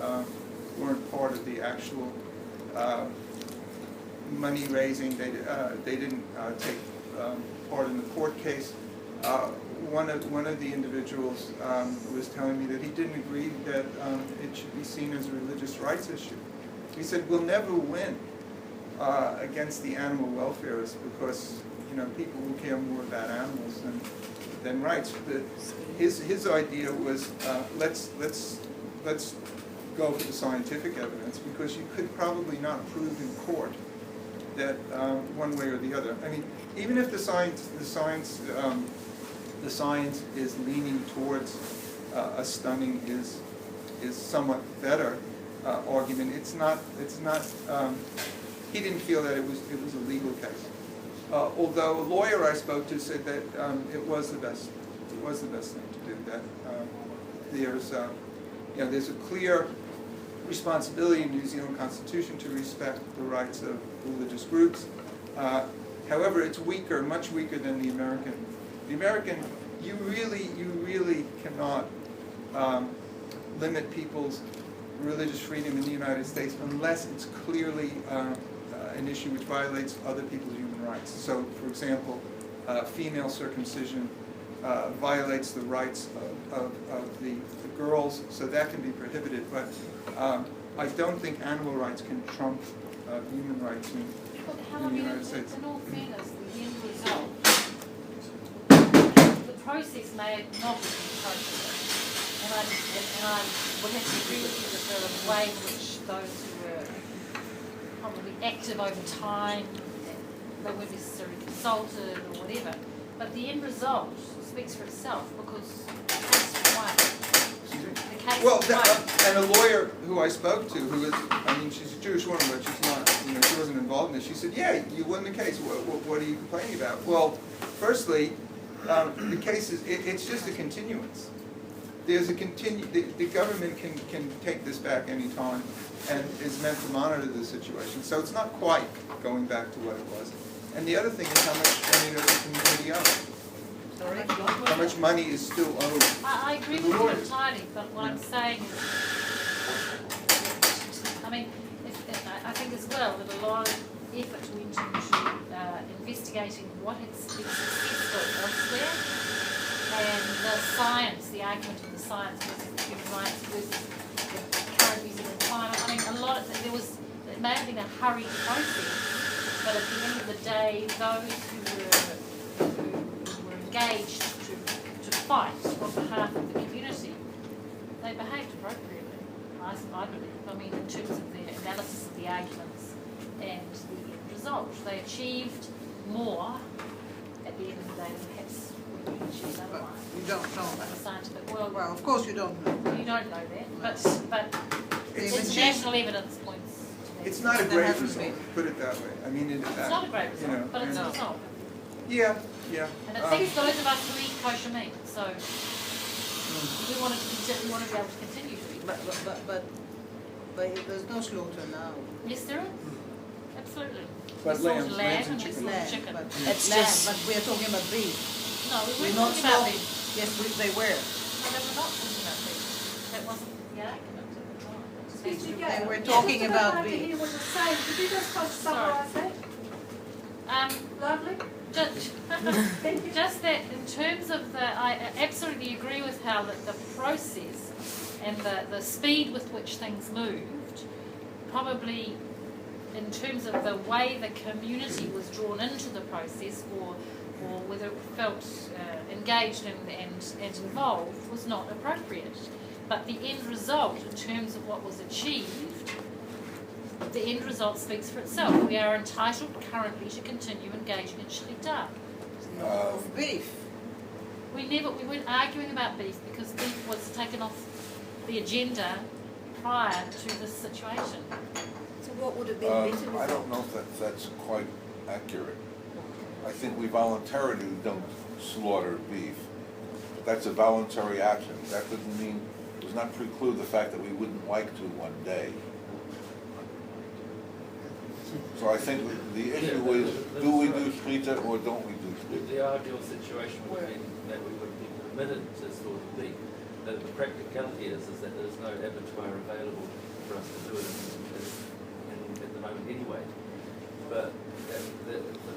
weren't part of the actual money raising. They didn't take part in the court case. One of the individuals was telling me that he didn't agree that it should be seen as a religious rights issue. He said, we'll never win against the animal welfareists because, you know, people will care more about animals than rights. But his idea was let's go for the scientific evidence, because you could probably not prove in court that one way or the other. I mean, even if the science is leaning towards a stunning is somewhat better argument. It's not. He didn't feel that it was a legal case. Although a lawyer I spoke to said that it was the best. It was the best thing to do. That there's a clear responsibility in the New Zealand Constitution to respect the rights of religious groups. However, it's weaker, much weaker than the American. The American, you really cannot limit people's religious freedom in the United States unless it's clearly an issue which violates other people's human rights. So, for example, female circumcision violates the rights of the girls, so that can be prohibited. But I don't think animal rights can trump human rights in the United States. In all fairness, the end result, the process may not have been appropriate. And I would have to agree with you that there are ways in which those who were probably active over time, they weren't necessarily consulted or whatever. But the end result speaks for itself, because the case won. The case won. And a lawyer who I spoke to, who is, I mean, she's a Jewish woman, but she's not, you know, she wasn't involved in this. She said, yeah, you won the case. What are you complaining about? Well, firstly, the case is, it's just a continuance. There's a the government can take this back any time and is meant to monitor the situation. So it's not quite going back to what it was. And the other thing is how much money does the community owe? Sorry? How much money is still owed? I agree with you entirely, but what I'm saying is, I mean, I think as well that a lot of effort went into investigating what had been successful elsewhere, and the science, the argument of the science versus human rights versus the current New Zealand climate. I mean, a lot of it may have been a hurried process, but at the end of the day, those who were engaged to fight on behalf of the community, they behaved appropriately, I believe. I mean, in terms of their analysis of the arguments and the end result. They achieved more at the end of the day than perhaps would be achieved otherwise. You don't know In the that. scientific world. Well, of course you don't know. You don't know that, but international evidence points to that. It's not a There great hasn't result, been. put it that way. I mean, It's not a great result, you know, but it's a and- result. Yeah. And it seems those of us who eat kosher meat, so we want to be able to continue to eat. But there's no slaughter now. Yes, there is. absolutely. But We slaughtered lambs lamb and and we chicken. slaughtered chicken. But It's lamb, just- but we are talking about beef. No, we We're weren't not talking about slaughtering. beef. Yes, they were. No, they were not talking about beef. That wasn't the argument at the time. Excuse me, They Gail. were talking Just about to beef. hear what you're saying. Could you just summarise that? Lovely. Just that in terms of I absolutely agree with how that the process and the speed with which things moved, probably in terms of the way the community was drawn into the process or whether it felt engaged and involved was not appropriate. But the end result in terms of what was achieved, the end result speaks for itself. We are entitled currently to continue engaging in Shechita. Of beef. We weren't arguing about beef because beef was taken off the agenda prior to this situation. So what would have been better I result? don't know if that's quite accurate. I think we voluntarily don't slaughter beef, but that's a voluntary action. That doesn't mean, does not preclude the fact that we wouldn't like to one day. So I think the issue is, do we do Shechita or don't we do Shechita? The ideal situation would be that we would be permitted to slaughter beef. The practicality is that there's no abattoir available for us to do it at the moment anyway. But for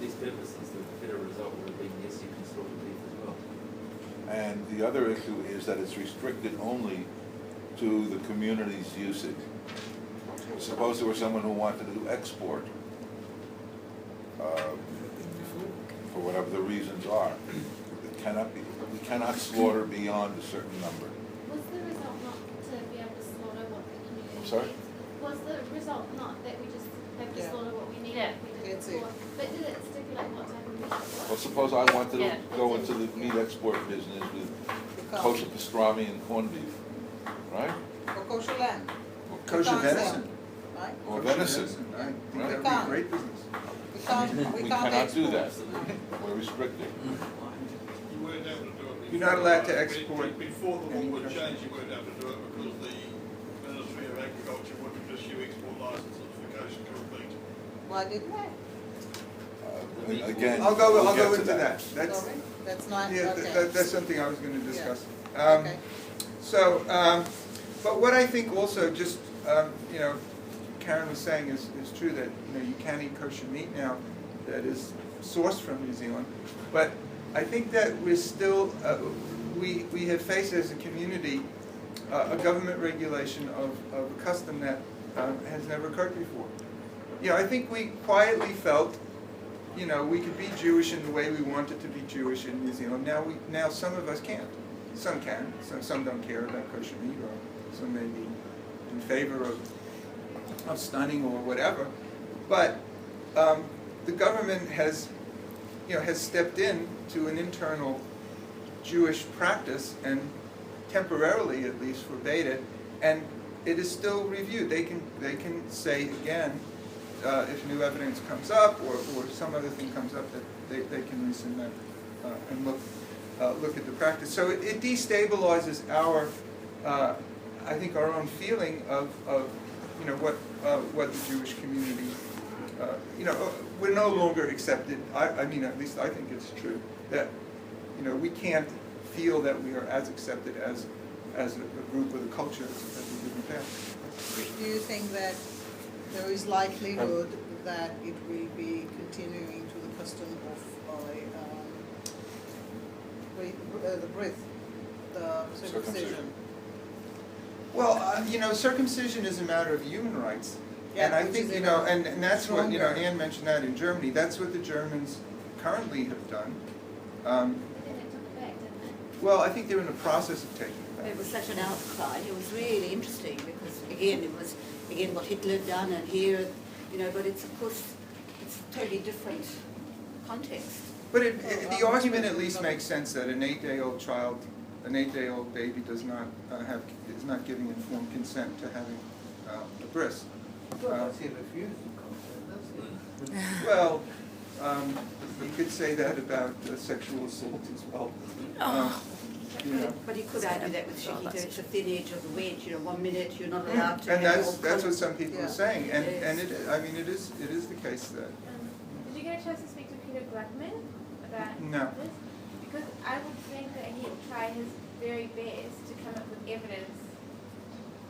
these purposes, the better result would have been yes, you can slaughter beef as well. And the other issue is that it's restricted only to the community's usage. Suppose there was someone who wanted to do export, for whatever the reasons are. It cannot be, we cannot slaughter beyond a certain number. Was the result not to be able to slaughter what the community I'm sorry? needs? Was the result not that we just have to Yeah. slaughter what we need? Yeah. We didn't That's it. slaughter? But did it stipulate what type of meat it was? Well, suppose I wanted Yeah. to go into the meat export business with You kosher can't. pastrami and corned beef, right? Or kosher lamb, Kosher can't venison. right? Or Kosher venison. I think We that would be can't. a great business. We can't We cannot do that. Absolutely. We're restricted. You weren't able to do it. You're not allowed to before. export Before the law any was kosher. changed, you weren't able to do it because the Ministry of Agriculture wouldn't issue export licenses for kosher cooked meat. Why didn't they? Again, I'll we'll go get to into that. That's, Sorry? That's not, yeah, okay. that's something I was gonna discuss. Okay. So, but what I think also just, you know, Karen was saying is true that, you know, you can eat kosher meat now that is sourced from New Zealand. But I think that we're still, we have faced as a community a government regulation of a custom that has never occurred before. You know, I think we quietly felt, you know, we could be Jewish in the way we wanted to be Jewish in New Zealand. Now some of us can't. Some can. Some don't care about kosher meat, or some may be in favor of stunning or whatever. But the government has, you know, has stepped in to an internal Jewish practice and temporarily, at least, forbade it, and it is still reviewed. They can say again if new evidence comes up or some other thing comes up that they can rescind that and look at the practice. So it destabilizes our, I think, our own feeling of you know what the Jewish community, you know, we're no longer accepted. I mean, at least I think it's true that, you know, we can't feel that we are as accepted as a group with a culture as we did in the past. Do you think that there is likelihood that it will be continuing to the custom of the brit, the circumcision? Well, you know, circumcision is a matter of human rights. Yeah, And I which think, is you know, and that's what, you know, stronger. Anne mentioned that in Germany, that's what the Germans currently have done. Then it took it back, didn't it? Well, I think they're in the process of taking it There back. was such an outcry. It was really interesting because again it was what Hitler had done and here, you know, but it's of course it's a totally different context. But the argument at least makes sense that an 8-day-old child, an 8-day-old baby is not giving informed consent to having a bris. Does he refuse to consent, does he? Well, you could say that about sexual assault as well. You know. But he could argue that with Shechita, it's a thin edge of the wedge. 1 minute you're not allowed to. And have that's all what some people are saying, and Yes. it is the case that Did you get a chance to speak to Peter Gluckman about No. this? Because I would think that he would try his very best to come up with evidence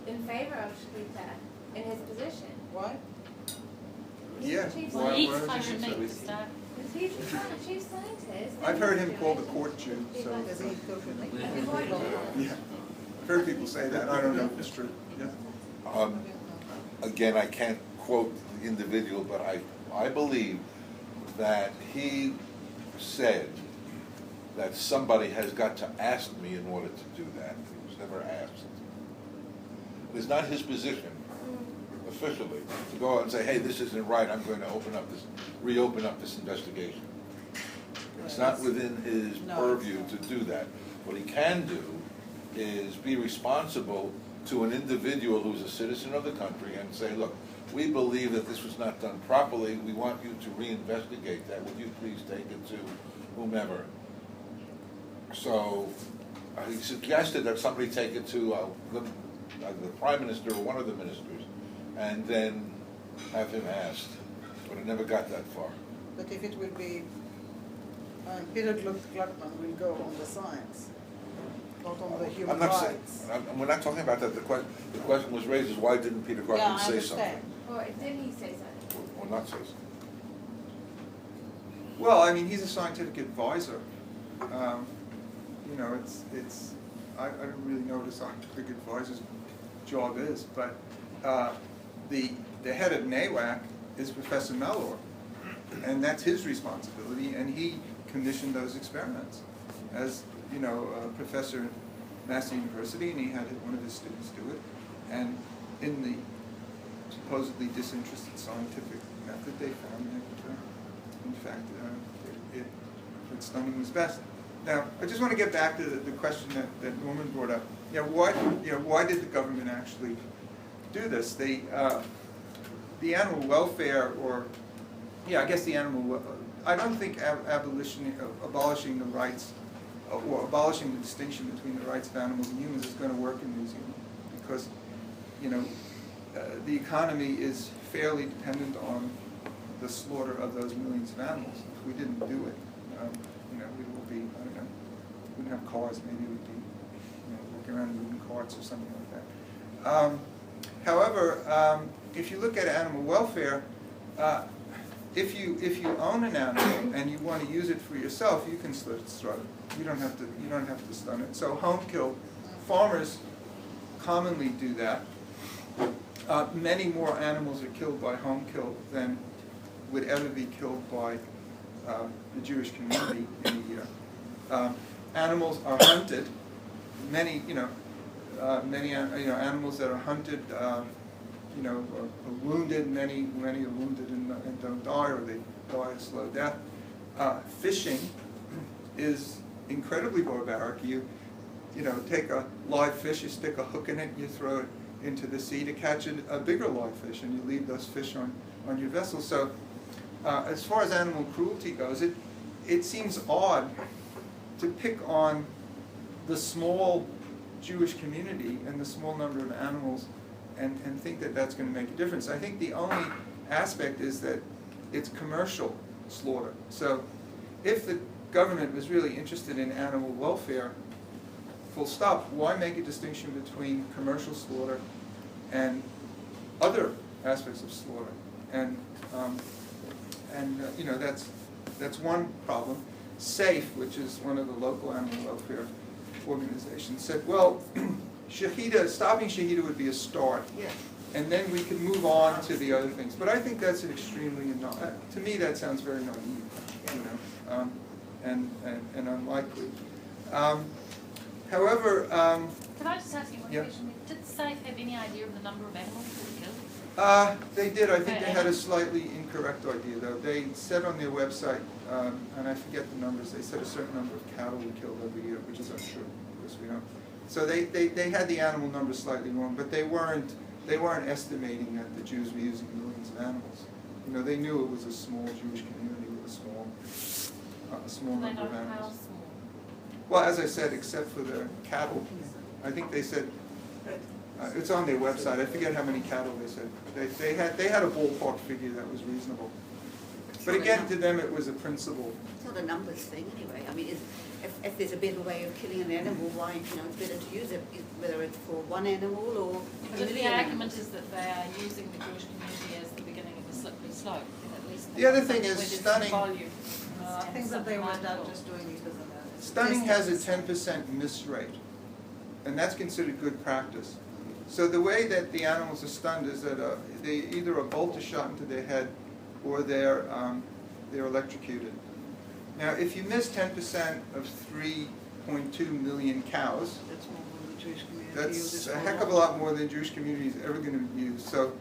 in favor of Shechita in his position. Why? He's Yeah, the chief why- Well, he's why kind does of he make say the start. Because he's the chief scientist. I've heard him called the court Jew, so Does he go for me? yeah. I've heard people say that. I don't know if it's true. Yeah. Again, I can't quote the individual, but I believe that he said that somebody has got to ask me in order to do that. He was never asked. It is not his position officially to go out and say, hey, this isn't right, I'm going to reopen up this investigation. It's not within his purview to do that. What he can do is be responsible to an individual who's a citizen of the country and say, look, we believe that this was not done properly, we want you to reinvestigate that, would you please take it to whomever? So he suggested that somebody take it to the Prime Minister or one of the ministers and then have him asked, but it never got that far. But if it will be, Peter Gluckman will go on the science, not on the human I'm not rights. saying, we're not talking about that. The question was raised is why didn't Peter Yeah, Gluckman I say understand. something? Or didn't he say something? Or not say something? Well, I mean, he's a scientific advisor. I don't really know what a scientific advisor's job is, but the head of NAWAC is Professor Mellor, and that's his responsibility, and he commissioned those experiments as, a professor at Massey University, and he had one of his students do it, and in the supposedly disinterested scientific method, they found that, in fact, it's done in his best. Now, I just want to get back to the question that Norman brought up. Why did the government actually do this? The animal welfare, I don't think abolishing the rights or abolishing the distinction between the rights of animals and humans is going to work in New Zealand, because the economy is fairly dependent on the slaughter of those millions of animals. If we didn't do it, we would be, I don't know, we wouldn't have cars, maybe we'd be walking around in wooden carts or something like that. However, if you look at animal welfare, if you own an animal and you want to use it for yourself, you can slit its throat. You don't have to stun it. So home kill, farmers commonly do that. Many more animals are killed by home kill than would ever be killed by the Jewish community in a year. Animals are hunted. Many animals that are hunted, are wounded. Many are wounded and don't die, or they die a slow death. Fishing is incredibly barbaric. You take a live fish, you stick a hook in it, you throw it into the sea to catch a bigger live fish, and you leave those fish on your vessel. So, as far as animal cruelty goes, it seems odd to pick on the small Jewish community and the small number of animals and think that that's going to make a difference. I think the only aspect is that it's commercial slaughter. So if the government was really interested in animal welfare, full stop, why make a distinction between commercial slaughter and other aspects of slaughter? And that's one problem. SAFE, which is one of the local animal welfare organizations, said, well, stopping Shechita would be a start, and then we could move on to the other things. But I think that's an extremely, to me that sounds very naive, and unlikely. However, Can I just ask you one question? Did SAFE have any idea of the number of animals that were killed? They did. I think they had a slightly incorrect idea, though. They said on their website, and I forget the numbers, they said a certain number of cattle were killed every year, which is untrue, because we don't. So they had the animal numbers slightly wrong, but they weren't estimating that the Jews were using millions of animals. They knew it was a small Jewish community with a small number of animals. How small? Well, as I said, except for the cattle. I think they said, it's on their website, I forget how many cattle they said. They had a ballpark figure that was reasonable. But again, to them it was a principle. It's not a numbers thing anyway. I mean, if there's a better way of killing an animal, why, it's better to use it, whether it's for one animal or But if the argument is that they are using the Jewish community as the beginning of a slippery slope, then at least The other thing is stunning. Volume. I think that they were not just doing it because of that. Stunning has a 10% miss rate, and that's considered good practice. So the way that the animals are stunned is that either a bolt is shot into their head or they're electrocuted. Now, if you miss 10% of 3.2 million cows, that's a heck of a lot more than the Jewish community is ever going to use. So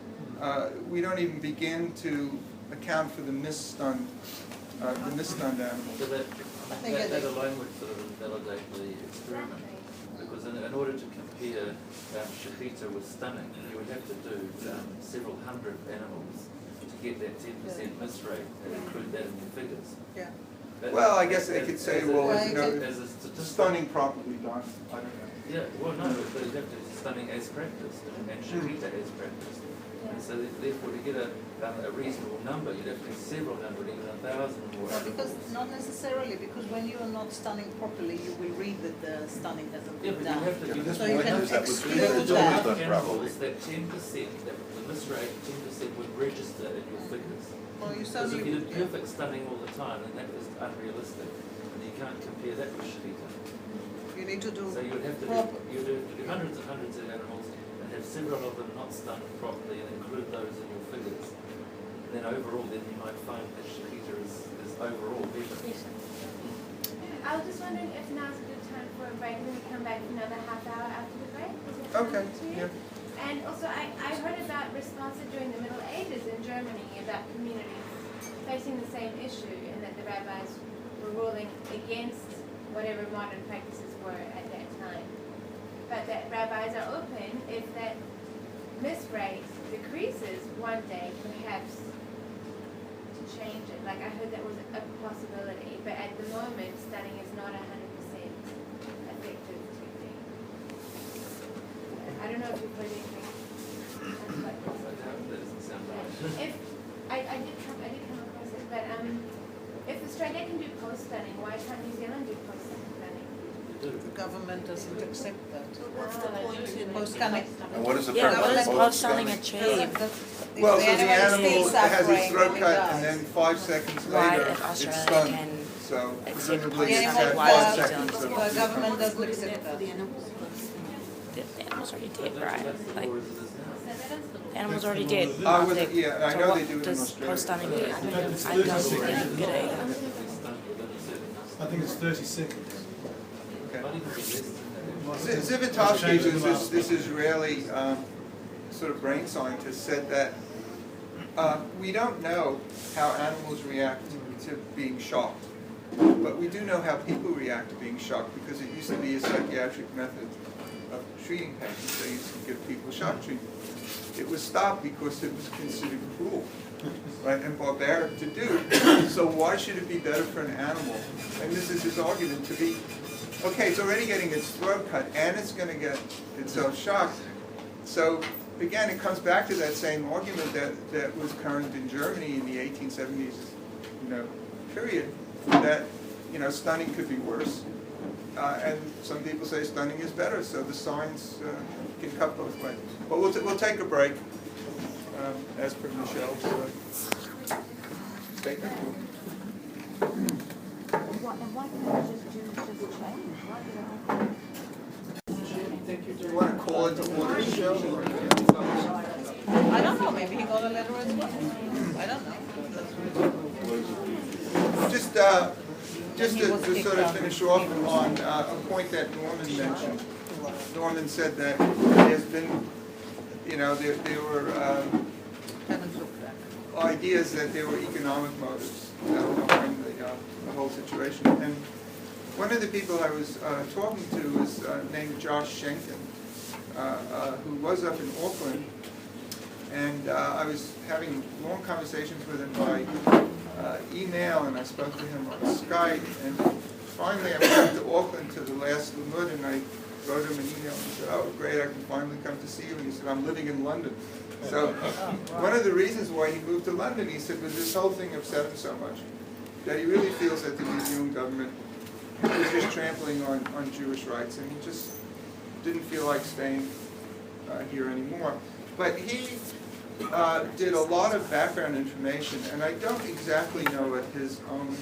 we don't even begin to account for the misstunned animals. So that alone would sort of invalidate the experiment, because in order to compare Shechita with stunning, you would have to do several hundred animals to get that 10% miss rate and include that in your figures. Yeah. Well, I guess they could say, well, as a statistic. Stunning properly done. I don't know. Yeah, well, no, but you have to stunning as practiced and Shechita as practiced. And so therefore, to get a reasonable number, you'd have to have several hundred, even 1,000 or more. No, because not necessarily, because when you are not stunning properly, you will read that the stunning hasn't Yeah, been but done. you have to. So you can exclude that. that. Animals, that 10%, that the miss rate, 10% would register in your figures. Well, you Because certainly if you did would, perfect stunning all the time, then that was unrealistic, and you can't compare that with Shechita. you need to do So you would have to proper. do hundreds and hundreds of animals and have several of them not stunned properly and include those in your figures. And then overall, then you might find that Shechita is overall better. I was just wondering if now's a good time for a break, and we come back for another half hour after the break. Is it Okay, to you? yeah. And also, I heard about responses during the Middle Ages in Germany about communities facing the same issue, and that the rabbis were ruling against whatever modern practices were at that time. But that rabbis are open if that miss rate decreases one day, perhaps to change it. Like I heard that was a possibility, but at the moment, stunning is not 100% effective technique. I don't know if you've heard anything like this. That doesn't sound right. If I did come across it, but if Australia can do post-stunning, why can't New Zealand do post-stunning? The government doesn't accept that. What's the point in Post-stunning. And what is the Yeah, purpose what of does post-stunning achieve? Well, so the animal is still has its suffering throat when it cut, dies. and then 5 seconds Why later, if it's Australia stunned. can So accept presumably The it's post-stunning, had why 5 is New seconds Zealand of. The government What's doesn't the point accept for that. the animals? the animal's already dead, right? Like, Or is it as now? the animal's already dead. I was, Like, yeah, I so know what they do it in does Australia. post-stunning do? I don't think it's good either. I think it's 30 seconds. Okay. Might even be less than that. Zivotofsky, who's this Israeli sort of brain scientist, said that we don't know how animals react to being shocked, but we do know how people react to being shocked, because it used to be a psychiatric method of treating patients. They used to give people shock treatment. It was stopped because it was considered cruel, right, and barbaric to do. So why should it be better for an animal? And this is his argument, to be, okay, it's already getting its throat cut, and it's going to get itself shocked. So again, it comes back to that same argument that was current in Germany in the 1870s, period, that, stunning could be worse. And some people say stunning is better, so the science can cut both ways. But we'll take a break, as per Michelle's statement. Why can't just change? Do you want to call it to order, Michelle? I don't know, maybe he got a letter as well. I don't know. Just to sort of finish off on a point that Norman mentioned. Norman said that there's been, there were ideas that there were economic motives behind the whole situation. And one of the people I was talking to was named Josh Schenken, who was up in Auckland, and I was having long conversations with him by email, and I spoke to him on Skype, and finally I went to Auckland to the last Limud, and I wrote him an email and said, "Oh, great, I can finally come to see you." And he said, "I'm living in London." So one of the reasons why he moved to London, he said, was this whole thing upset him so much that he really feels that the New Zealand government was just trampling on Jewish rights, and he just didn't feel like staying here anymore. But he did a lot of background information, and I don't exactly know what his own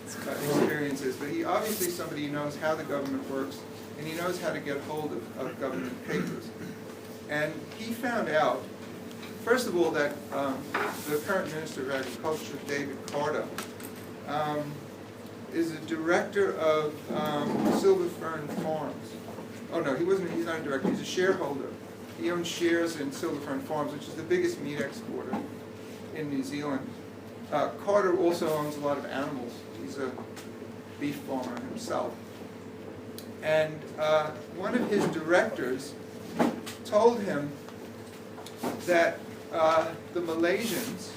experience is, but he obviously somebody who knows how the government works, and he knows how to get hold of government papers. And he found out, first of all, that the current Minister of Agriculture, David Carter, is a director of Silver Fern Farms. Oh no, he's not a director, he's a shareholder. He owns shares in Silver Fern Farms, which is the biggest meat exporter in New Zealand. Carter also owns a lot of animals. He's a beef farmer himself. And one of his directors told him that the Malaysians,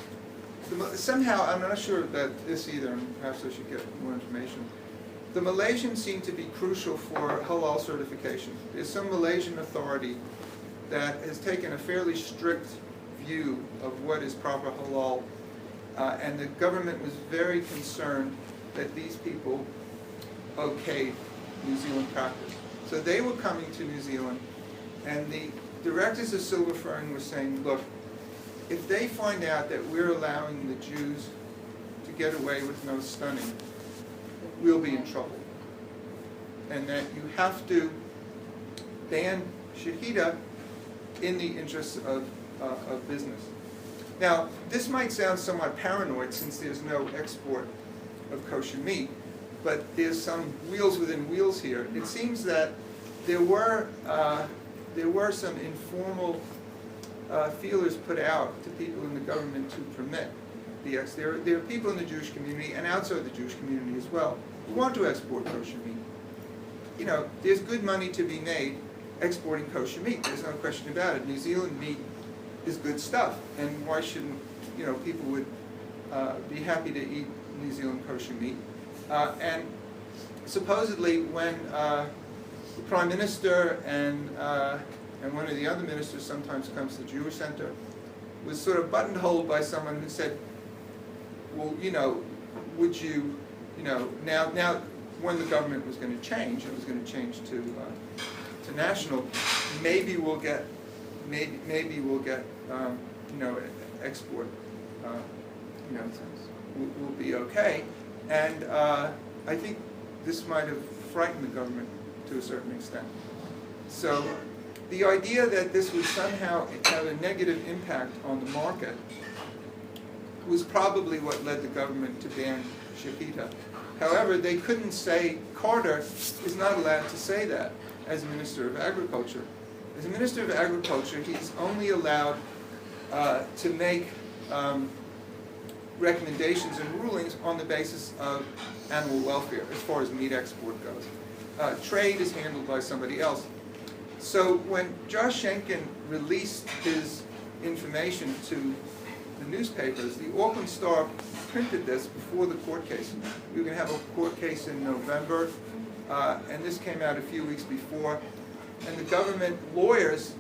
somehow, I'm not sure about this either, and perhaps I should get more information. The Malaysians seem to be crucial for halal certification. There's some Malaysian authority that has taken a fairly strict view of what is proper halal, and the government was very concerned that these people okayed New Zealand practice. So they were coming to New Zealand, and the directors of Silver Fern were saying, look, if they find out that we're allowing the Jews to get away with no stunning, we'll be in trouble. And that you have to ban Shechita in the interests of business. Now, this might sound somewhat paranoid since there's no export of kosher meat, but there's some wheels within wheels here. It seems that there were some informal feelers put out to people in the government to permit the export. There are people in the Jewish community and outside the Jewish community as well who want to export kosher meat. You know, there's good money to be made exporting kosher meat. There's no question about it. New Zealand meat is good stuff, and why shouldn't, you know, people would be happy to eat New Zealand kosher meat. And supposedly when the Prime Minister and one of the other ministers sometimes comes to the Jewish Center, was sort of buttonholed by someone who said, well, you know, would you, you know, now when the government was going to change, it was going to change to national, maybe we'll get, you know, export, you know, will be okay. And I think this might have frightened the government to a certain extent. So the idea that this would somehow have a negative impact on the market was probably what led the government to ban Shechita. However, they couldn't say, Carter is not allowed to say that as Minister of Agriculture. As Minister of Agriculture, he's only allowed to make recommendations and rulings on the basis of animal welfare as far as meat export goes. Trade is handled by somebody else. So when Josh Schenken released his information to the newspapers, the Auckland Star printed this before the court case. We were going to have a court case in November, and this came out a few weeks before, and the government lawyers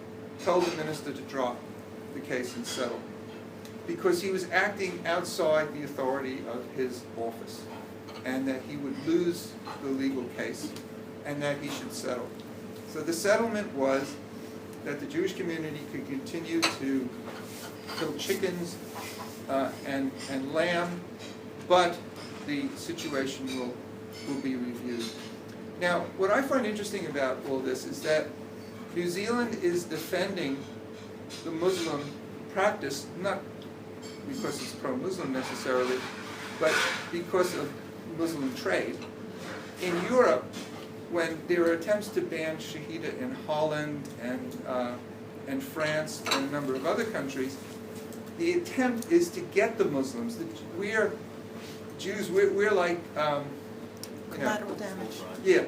told the minister to drop the case and settle, because he was acting outside the authority of his office, and that he would lose the legal case, and that he should settle. So the settlement was that the Jewish community could continue to kill chickens and lamb, but the situation will be reviewed. Now, what I find interesting about all this is that New Zealand is defending the Muslim practice, not because it's pro-Muslim necessarily, but because of Muslim trade. In Europe, when there are attempts to ban Shechita in Holland and France and a number of other countries, the attempt is to get the Muslims. We're Jews. We're like collateral damage. Yeah.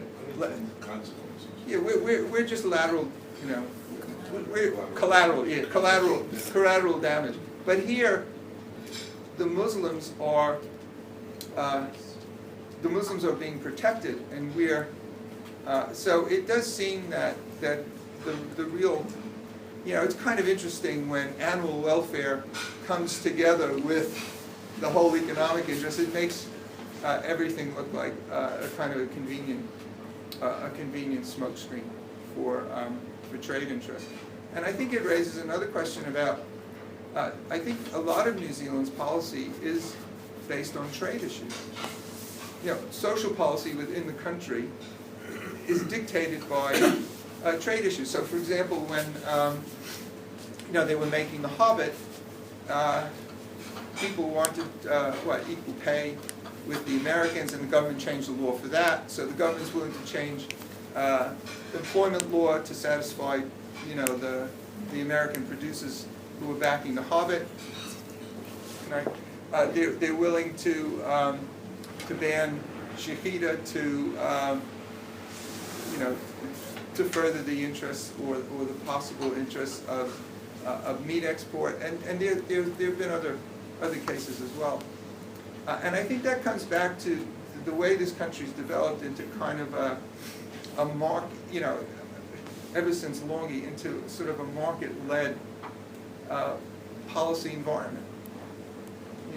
Consequences. Yeah, we're just lateral. You know, we're collateral. Yeah, collateral damage. But here, the Muslims are the Muslims are being protected, and we're so it does seem that the real, it's kind of interesting when animal welfare comes together with the whole economic interest. It makes everything look like a kind of a convenient smokescreen for trade interests. And I think it raises another question about. I think a lot of New Zealand's policy is based on trade issues. Social policy within the country is dictated by trade issues. So, for example, when they were making The Hobbit, people wanted equal pay with the Americans, and the government changed the law for that. So the government's willing to change the employment law to satisfy, the American producers who were backing The Hobbit. They're willing to ban Shechita to further the interests or the possible interests of meat export, and there have been other cases as well. And I think that comes back to the way this country's developed into kind of a market, ever since Longy, into sort of a market-led policy environment.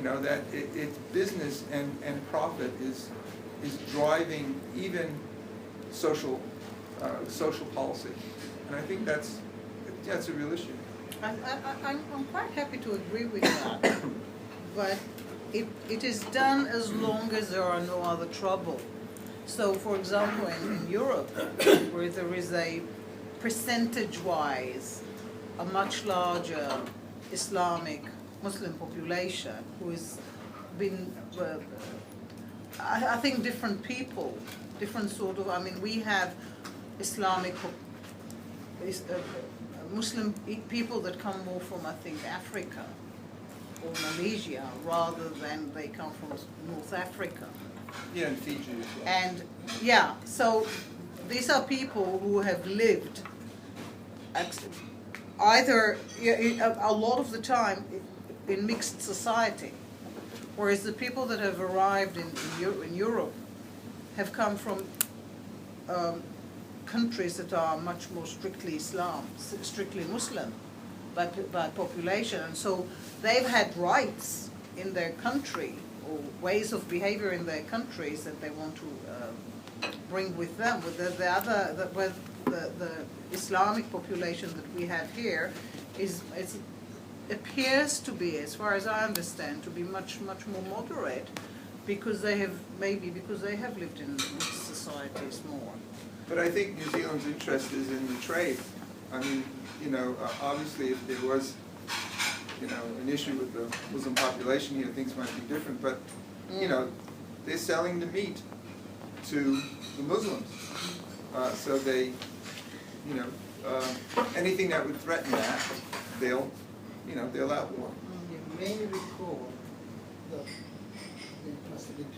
That it's business and profit is driving even social policy, and I think that's a real issue. I'm quite happy to agree with that, but it is done as long as there are no other trouble. So, for example, in Europe, where there is a percentage-wise a much larger Islamic Muslim population who has been, I think, different people, different sort of, we have Islamic Muslim people that come more from, I think, Africa or Malaysia rather than they come from North Africa. Yeah, and Fiji as well. And so these are people who have lived either a lot of the time in mixed society, whereas the people that have arrived in Europe have come from countries that are much more strictly Muslim by population, and so they've had rights in their country or ways of behavior in their countries that they want to bring with them. With the Islamic population that we have here appears to be, as far as I understand, to be much more moderate, because they have lived in mixed societies more. But I think New Zealand's interest is in the trade. Obviously, if there was, an issue with the Muslim population here, things might be different. But, they're selling the meat to the Muslims, so they, anything that would threaten that, they'll outlaw. You may recall that it must have been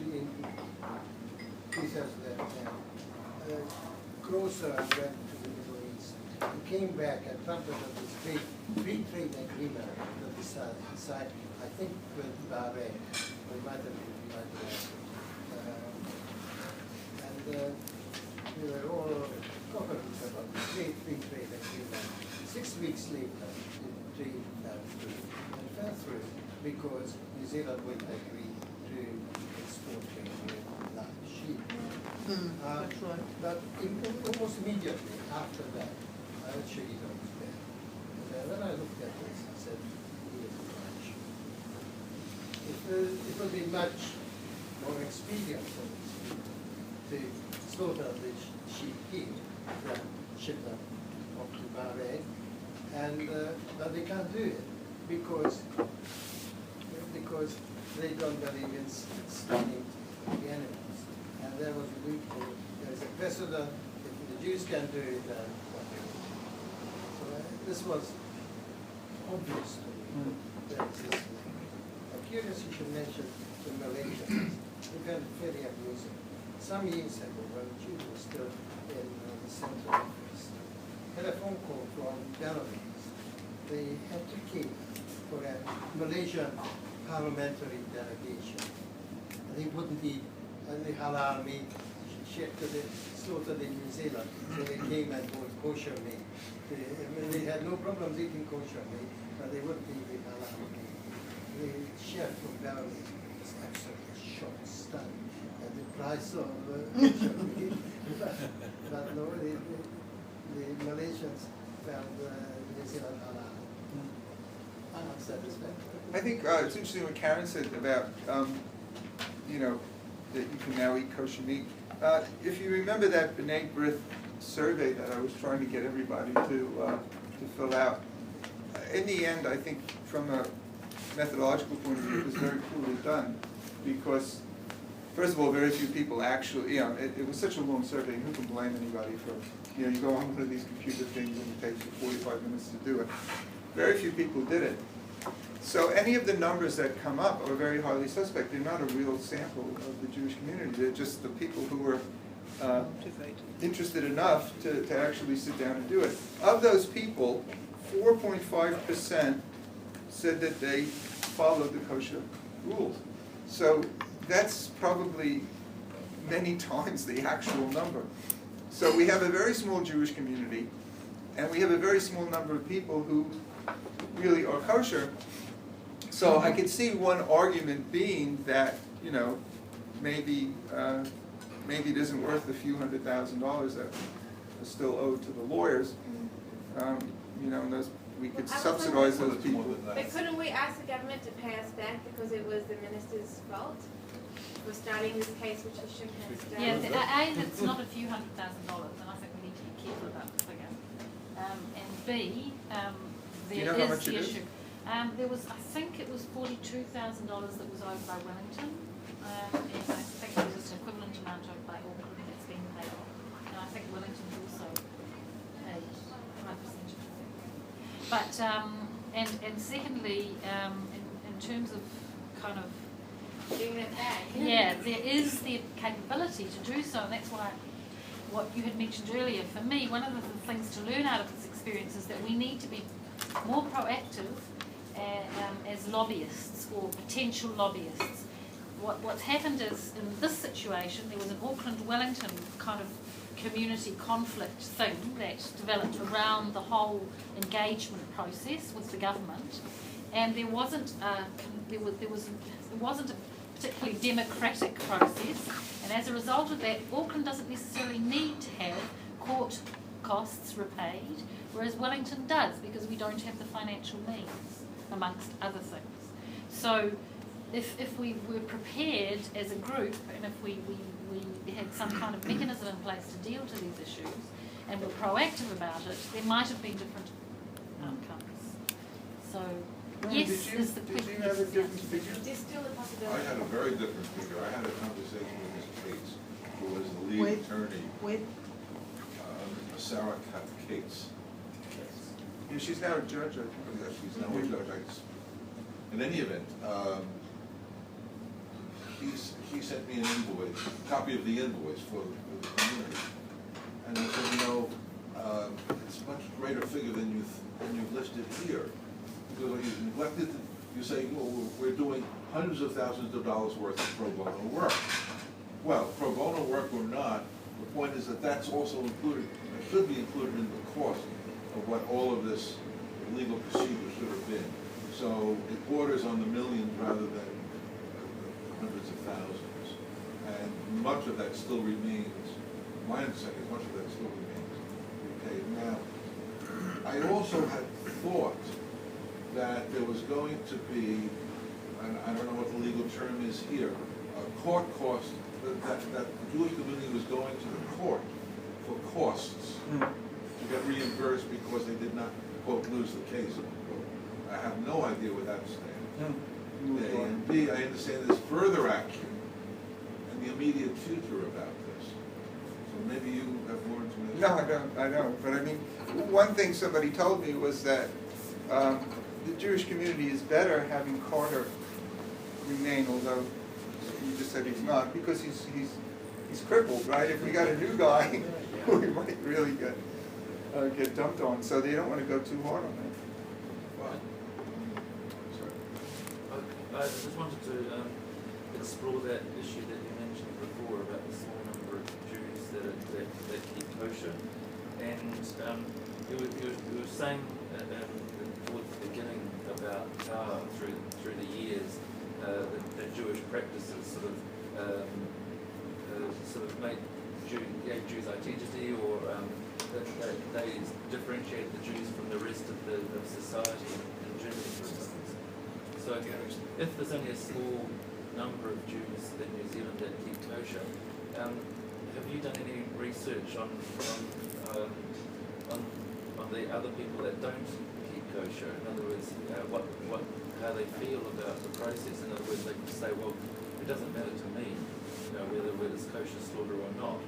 2010. Grocer went to the Middle East. He came back and trumpeted this free trade agreement that he signed, I think, with Bahrain, or it might have been and we were all confident about the free trade agreement. 6 weeks later, the trade fell through because New Zealand wouldn't agree to export trade with live sheep. That's right. But almost immediately after that, I had Shechita was there. And when I looked at this, I said, here's a bunch. It would be much more expedient for these people to slaughter the sheep here than ship them off to Bahrain. But they can't do it because they don't believe in stunning the animals. And there was a loophole. There's a precedent. If the Jews can do it, then whatever. So this was obvious to me that this thing. I'm curious you should mention the Malaysians. We found it very amusing. Some years ago, when Jews were still in the central office, had a phone call from Belarus. They had to cater for a Malaysian parliamentary delegation. And they wouldn't eat only halal meat shipped to the slaughtered in New Zealand, so they came and bought kosher meat. They had no problems eating kosher meat, but they wouldn't eat with halal meat. The chef from Beverly was absolutely shocked, stunned at the price of kosher meat. But no, the Malaysians found New Zealand halal. Unsatisfactory. I think it's interesting what Karen said about, you know, that you can now eat kosher meat. If you remember that B'nai B'rith survey that I was trying to get everybody to fill out, in the end, I think from a methodological point of view, it was very poorly done because, first of all, very few people actually, you know, it was such a long survey, and who can blame anybody for, you know, you go on one of these computer things and it takes you 45 minutes to do it. Very few people did it. So any of the numbers that come up are very highly suspect. They're not a real sample of the Jewish community. They're just the people who were interested enough to actually sit down and do it. Of those people, 4.5% said that they followed the kosher rules. So that's probably many times the actual number. So we have a very small Jewish community, and we have a very small number of people who really are kosher. So I could see one argument being that, you know, maybe it isn't worth the few $100,000 that are still owed to the lawyers. You know, and those, we could subsidize those people. But couldn't we ask the government to pay us back because it was the minister's fault for starting this case, which he shouldn't have started? Yeah, A, it's not a few $100,000, and I think we need to be careful about the figure. And B, there is the issue. There was, I think it was $42,000 that was owed by Wellington, and I think there was an equivalent amount owed by Auckland that's been paid off. And I think Wellington also paid 5%. But and secondly, in terms of kind of Doing that back. yeah, there is the capability to do so, and that's why what you had mentioned earlier. For me, one of the things to learn out of this experience is that we need to be more proactive as lobbyists or potential lobbyists. What's happened is, in this situation, there was an Auckland-Wellington kind of community conflict thing that developed around the whole engagement process with the government, and there wasn't a particularly democratic process, and as a result of that, Auckland doesn't necessarily need to have court costs repaid, whereas Wellington does, because we don't have the financial means, amongst other things. So if we were prepared as a group, and if we had some kind of mechanism in place to deal to these issues, and were proactive about it, there might have been different outcomes. So, yes is the quick Did you have a different figure? There's still a possibility. I had a very different figure. I had a conversation with Ms. Cates, who was the lead attorney. Sarah Cates. Yeah, she's now a judge, I think. Yeah, she's now a judge. In any event, he sent me an invoice, a copy of the invoice for the community. And I said, you know, it's a much greater figure than you've listed here. Because you've neglected, you say, well, we're doing hundreds of thousands of dollars worth of pro bono work. Well, pro bono work or not, the point is that that's also included, it should be included in the cost of what all of this legal procedure should have been. So it borders on the millions rather than hundreds of thousands. And much of that still remains, my understanding is much of that still remains repaid. Now, I also had thought that there was going to be, and I don't know what the legal term is here, a court cost, that the Jewish community was going to the court for costs to get reimbursed because they did not, quote, lose the case, unquote. I have no idea where that stands. A, and B, I understand there's further action in the immediate future about this. So maybe you have more information. No, I don't. But I mean, one thing somebody told me was that the Jewish community is better having Carter remain, although you just said he's not, because he's crippled, right? If we got a new guy, we might really get dumped on. So they don't want to go too hard on that. I just wanted to, the explore that issue that you mentioned before about the small number of Jews that keep kosher. And you were saying towards the beginning about how through the years the Jewish practices sort of made Jews' identity, or they differentiate the Jews from the rest of society in Germany, for instance. So if there's only a small number of Jews in New Zealand that keep kosher, have you done any research on the other people that don't keep kosher? In other words, how they feel about the process. In other words, they can say, well, it doesn't matter to me, whether it's kosher slaughter or not,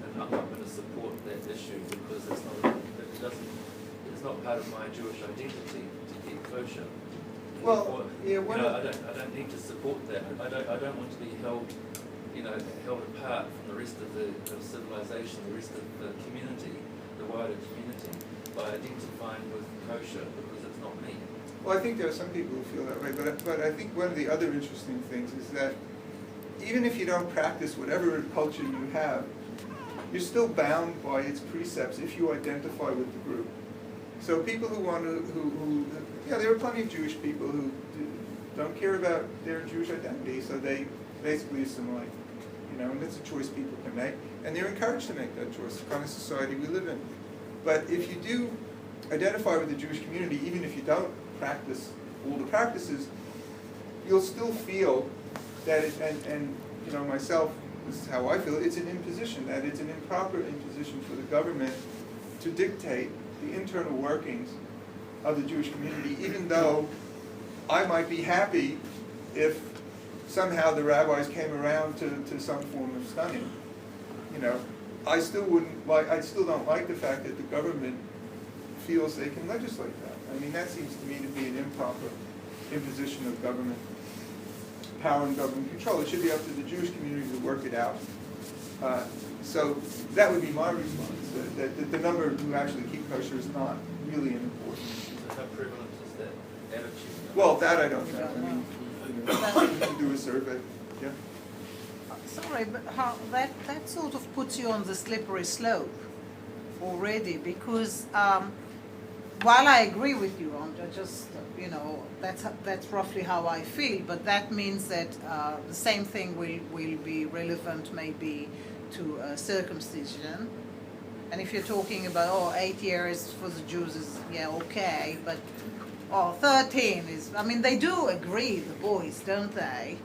and I'm not going to support that issue because it's not part of my Jewish identity to keep kosher. Well, I don't need to support that. I don't want to be held apart from the rest of the civilization, the rest of the community, the wider community, by identifying with kosher because it's not me. Well, I think there are some people who feel that way, but I think one of the other interesting things is that even if you don't practice whatever culture you have, you're still bound by its precepts if you identify with the group. So people who want to, there are plenty of Jewish people who don't care about their Jewish identity, so they basically assimilate, and that's a choice people can make, and they're encouraged to make that choice, the kind of society we live in. But if you do identify with the Jewish community, even if you don't practice all the practices, you'll still feel that myself, this is how I feel, it's an imposition, that it's an improper imposition for the government to dictate the internal workings of the Jewish community, even though I might be happy if somehow the rabbis came around to some form of stunning. I still don't like the fact that the government feels they can legislate that. I mean, that seems to me to be an improper imposition of government power and government control. It should be up to the Jewish community to work it out. So that would be my response, that the number who actually keep kosher is not really an important issue. How prevalent is that attitude? Well, that I don't know. I mean, you can do a survey. Yeah. Sorry, but that sort of puts you on the slippery slope already, because while I agree with you on just that's roughly how I feel, but that means that the same thing will be relevant maybe to circumcision. And if you're talking about 8 years for the Jews is okay, but 13 is, I mean, they do agree, the boys, don't they?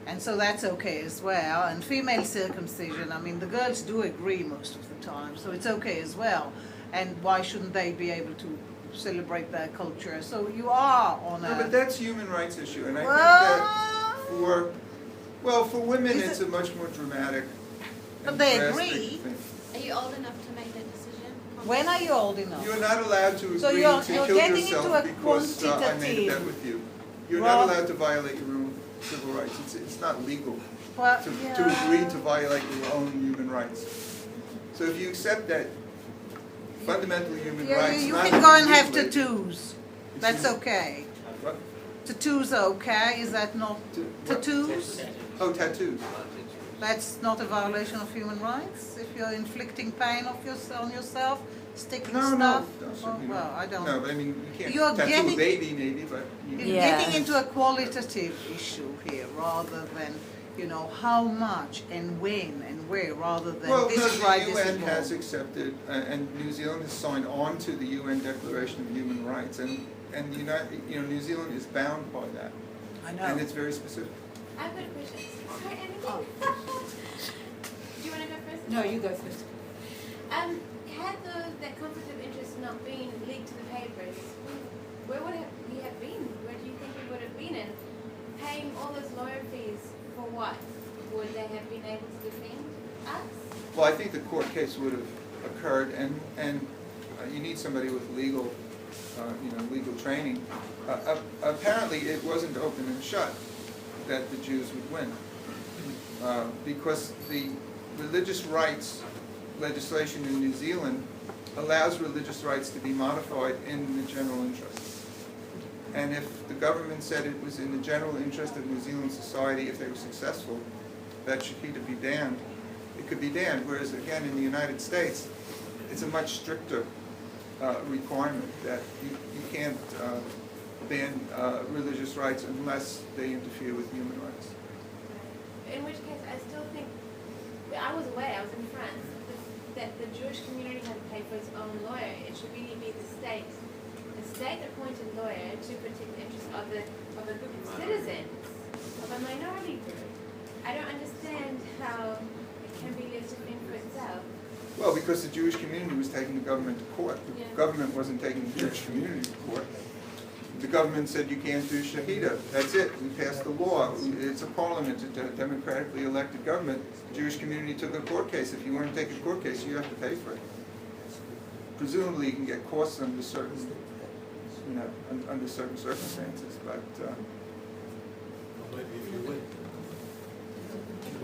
And so that's okay as well. And female circumcision, I mean, the girls do agree most of the time, so it's okay as well. And why shouldn't they be able to celebrate their culture? So you are on a... No, but that's a human rights issue, and I think that for women it's a much more dramatic. But they agree. Thing. Are you old enough to make that decision? When are you old enough? You're not allowed to agree So you're to kill getting yourself into a because I made a bet with you. You're not allowed to violate your own civil rights. It's not legal to agree to violate your own human rights. So if you accept that fundamental human rights... You can go and have tattoos. That's okay. What? Tattoos are okay, is that not... Tattoos? Oh, tattoos. That's not a violation of human rights? If you're inflicting pain on yourself, sticking stuff? No, well, I don't... No, but I mean, you can't You're tattoo a baby maybe, but... You're getting into a qualitative issue here, rather than, how much and when and where, rather than this is right, this is wrong. The UN has accepted, and New Zealand has signed on to the UN Declaration of Human Rights, and New Zealand is bound by that. I know. And it's very specific. I've got a question. Sorry, anything? Do you want to go first? No, you go first. Had that conflict of interest not been leaked to the papers, where would we have been? Where do you think we would have been? And paying all those lawyer fees for what? Would they have been able to defend us? Well, I think the court case would have occurred, and you need somebody with legal training. Apparently, it wasn't open and shut that the Jews would win, because the religious rights legislation in New Zealand allows religious rights to be modified in the general interest. And if the government said it was in the general interest of New Zealand society, if they were successful, that Shechita be banned, it could be banned. Whereas again, in the United States, it's a much stricter requirement that you can't ban religious rights unless they interfere with human rights. In which case, I still think, I was away, I was in France, that the Jewish community had to pay for its own lawyer. It should really be the state-appointed lawyer to protect the interests of a group of citizens, of a minority group. I don't understand how it can be left to fend for itself. Well, because the Jewish community was taking the government to court. The government wasn't taking the Jewish community to court. The government said you can't do Shechita. That's it. We passed the law. It's a parliament, it's a democratically elected government. The Jewish community took a court case. If you want to take a court case, you have to pay for it. Presumably, you can get costs under certain, under certain circumstances, but. Maybe if you win.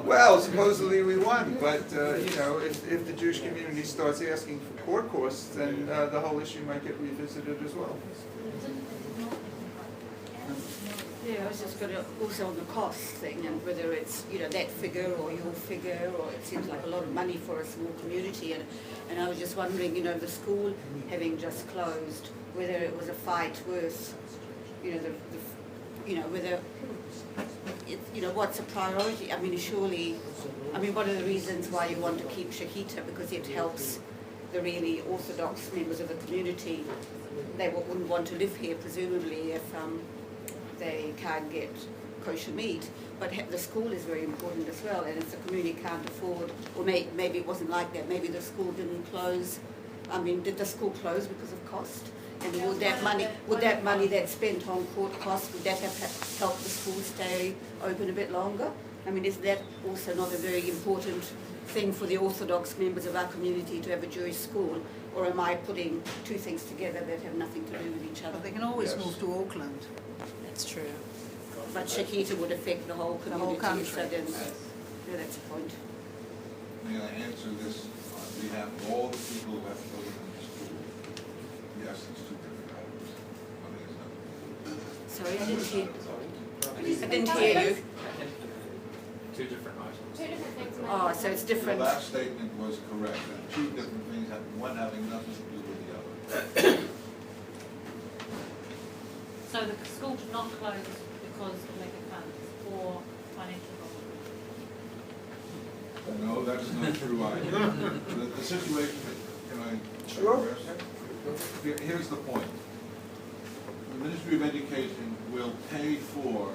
Well, supposedly we won, but if the Jewish community starts asking for court costs, then the whole issue might get revisited as well. Yeah, I was just going to also on the cost thing, and whether it's that figure or your figure, or it seems like a lot of money for a small community, and I was just wondering, the school having just closed, whether it was a fight worth, whether what's a priority? I mean, surely, one of the reasons why you want to keep Shechita, because it helps the really Orthodox members of the community. They wouldn't want to live here, presumably, if they can't get kosher meat. But the school is very important as well, and if the community can't afford, or maybe it wasn't like that, maybe the school didn't close. Did the school close because of cost? And would that money that's spent on court costs, would that have helped the school stay open a bit longer? Is that also not a very important thing for the Orthodox members of our community to have a Jewish school? Or am I putting two things together that have nothing to do with each other? But they can always move to Auckland. That's true. But Shechita would affect the whole community. The whole country. So then, that's the point. May I answer this on behalf of all the people who have children in the school? Yes, it's two different items. One is Sorry, I didn't hear you. Two different items. Two different things. Oh, so it's different. The last statement was correct. Two different things, one having nothing to do with the other. So the school did not close because of lack of funds or financial problem? No, that's not true either. The situation, can I Sure. address? Here's the point. The Ministry of Education will pay for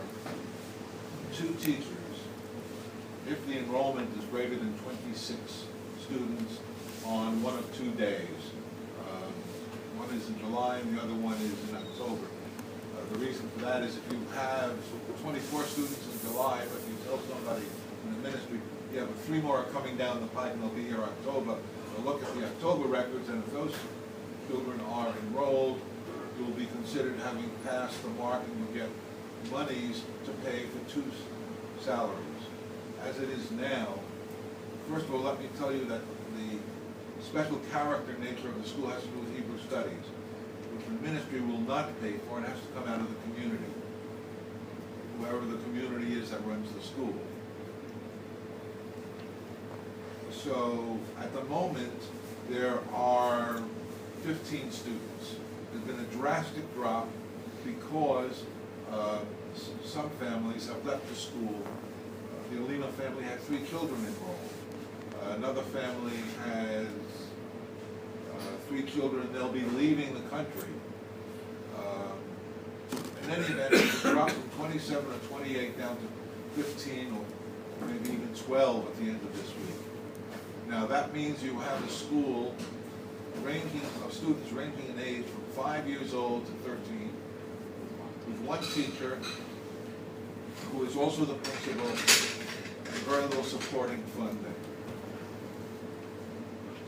2 teachers if the enrollment is greater than 26 students on one of 2 days. One is in July and the other one is in October. The reason for that is if you have 24 students in July, but you tell somebody in the ministry, yeah, but 3 more are coming down the pipe and they'll be here October, so look at the October records, and if those children are enrolled, you'll be considered having passed the mark and you'll get monies to pay for 2 salaries. As it is now, first of all, let me tell you that the special character nature of the school has to do with Hebrew studies, which the ministry will not pay for, and has to come out of the community, whoever the community is that runs the school. So at the moment, there are 15 students. There's been a drastic drop because some families have left the school. The Levine family had 3 children enrolled. Another family has 3 children, they'll be leaving the country. In any event, it's dropped from 27 or 28 down to 15 or maybe even 12 at the end of this week. Now that means you have a school of students ranging in age from 5 years old to 13, with 1 teacher who is also the principal, and very little supporting funding.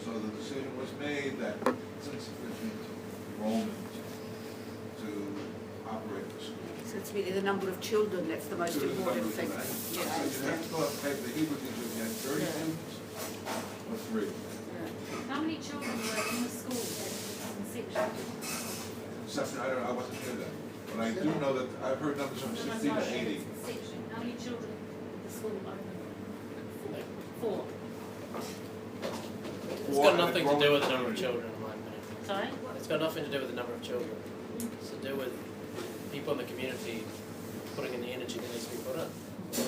So the decision was made that it's insufficient enrollment to operate the school. So it's really the number of children that's the most important thing. Yeah, Yeah, I you have understand. to go up and take the Hebrew teacher again, 30 students or 3. How many children were in the school at inception? Exception, I wasn't sure that. But I do know that I've heard numbers from 60 to 80. How many children in the school open? 4. It's got nothing to do with the number of children, in my opinion. Sorry? It's got nothing to do with the number of children. It's to do with people in the community putting in the energy that needs to be put in.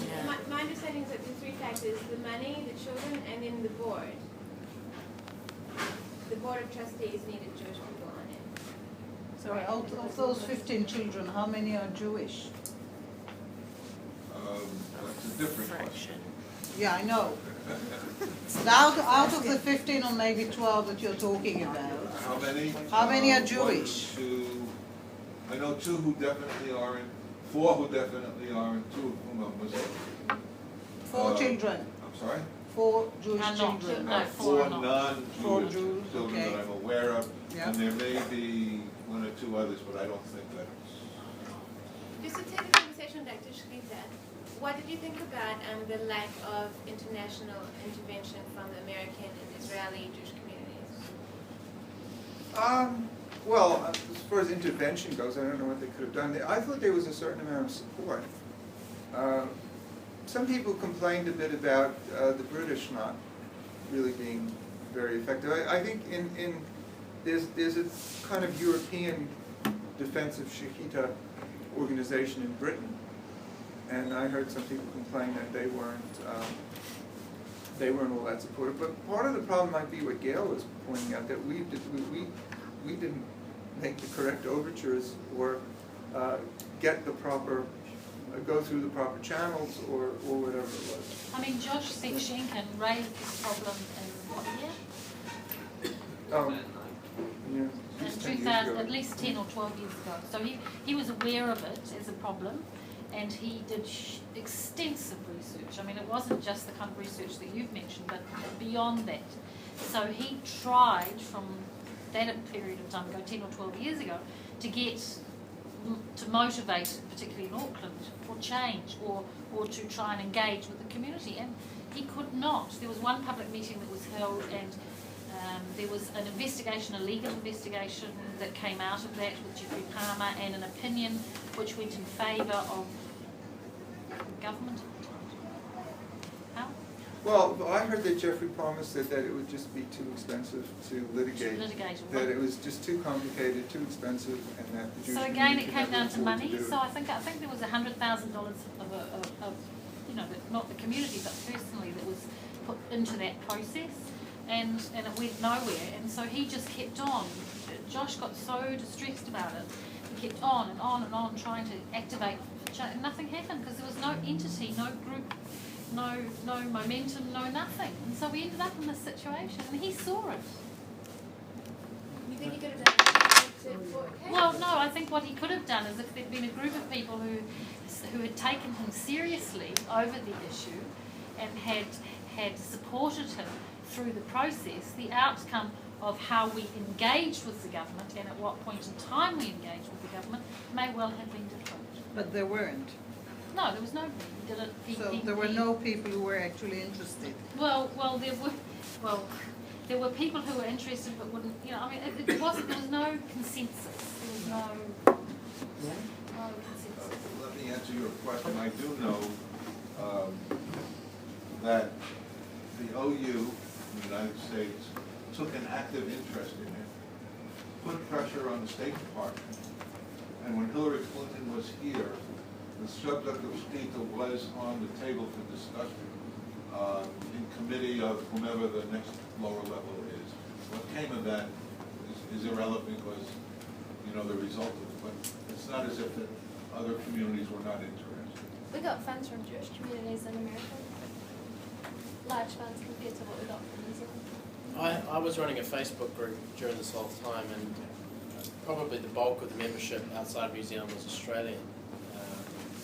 Yeah. My understanding is that the 3 factors: the money, the children, and then the board. The board of trustees needed Jewish people on it. So out of those 15 children, how many are Jewish? That's a different question. Yeah, I know. Out of the 15 or maybe 12 that you're talking about, How many? how many are Jewish? 1, 2, I know 2 who definitely aren't, 4 who definitely aren't, 2 of whom are Muslim. 4 children, I'm sorry? 4 Jewish Are not. children. No, 4 not. Four non-Jewish Jews, children okay. that I'm aware of, Yeah. and there may be 1 or 2 others, but I don't think that it's. Just to take the conversation back to Shechita, what did you think about the lack of international intervention from the American and Israeli Jewish communities? Well, as far as intervention goes, I don't know what they could have done. I thought there was a certain amount of support. Some people complained a bit about the British not really being very effective. I think there's a kind of European defensive Shechita organization in Britain, and I heard some people complain that they weren't all that supportive. But part of the problem might be what Gail was pointing out, that we didn't make the correct overtures or get the proper, go through the proper channels or whatever it was. I mean, Josh Sekshenkin raised this problem in what year? Yeah, In just 10 years 2000, ago. at least 10 or 12 years ago. So he was aware of it as a problem, and he did extensive research. I mean, it wasn't just the kind of research that you've mentioned, but beyond that. So he tried from that period of time ago, 10 or 12 years ago, to motivate, particularly in Auckland, for change or to try and engage with the community. And he could not. There was one public meeting that was held, and there was an investigation, a legal investigation that came out of that with Jeffrey Palmer, and an opinion which went in favour of government. How? Well, I heard that Jeffrey Palmer said that it would just be too expensive to litigate. That it was just too complicated, too expensive, and that the Jewish So again, it community came could down never to afford money. do it. So I think there was $100,000 of not the community, but personally, that was put into that process, and it went nowhere. And so he just kept on. Josh got so distressed about it. He kept on and on and on trying to activate. And nothing happened because there was no entity, no group, no momentum, no nothing. And so we ended up in this situation, and he saw it. You think he could have done anything to support Kate? Well, no, I think what he could have done is if there'd been a group of people who had taken him seriously over the issue and had supported him through the process, the outcome of how we engaged with the government and at what point in time we engaged with the government may well have been different. But there weren't. No, there was nobody. He did it. So there were no people who were actually interested. Well, there were people who were interested but wouldn't. You know, I mean, it wasn't. There was no consensus. There was no consensus. Let me answer your question. I do know that the OU, the United States, took an active interest in it, put pressure on the State Department, and when Hillary Clinton was here, the subject of Shechita was on the table for discussion in committee of whomever the next lower level is. What came of that is irrelevant because, you know, the result of it, but it's not as if that other communities were not interested. We got funds from Jewish communities in America. Large funds compared to what we got from New Zealand. I was running a Facebook group during this whole time, and probably the bulk of the membership outside of New Zealand was Australian.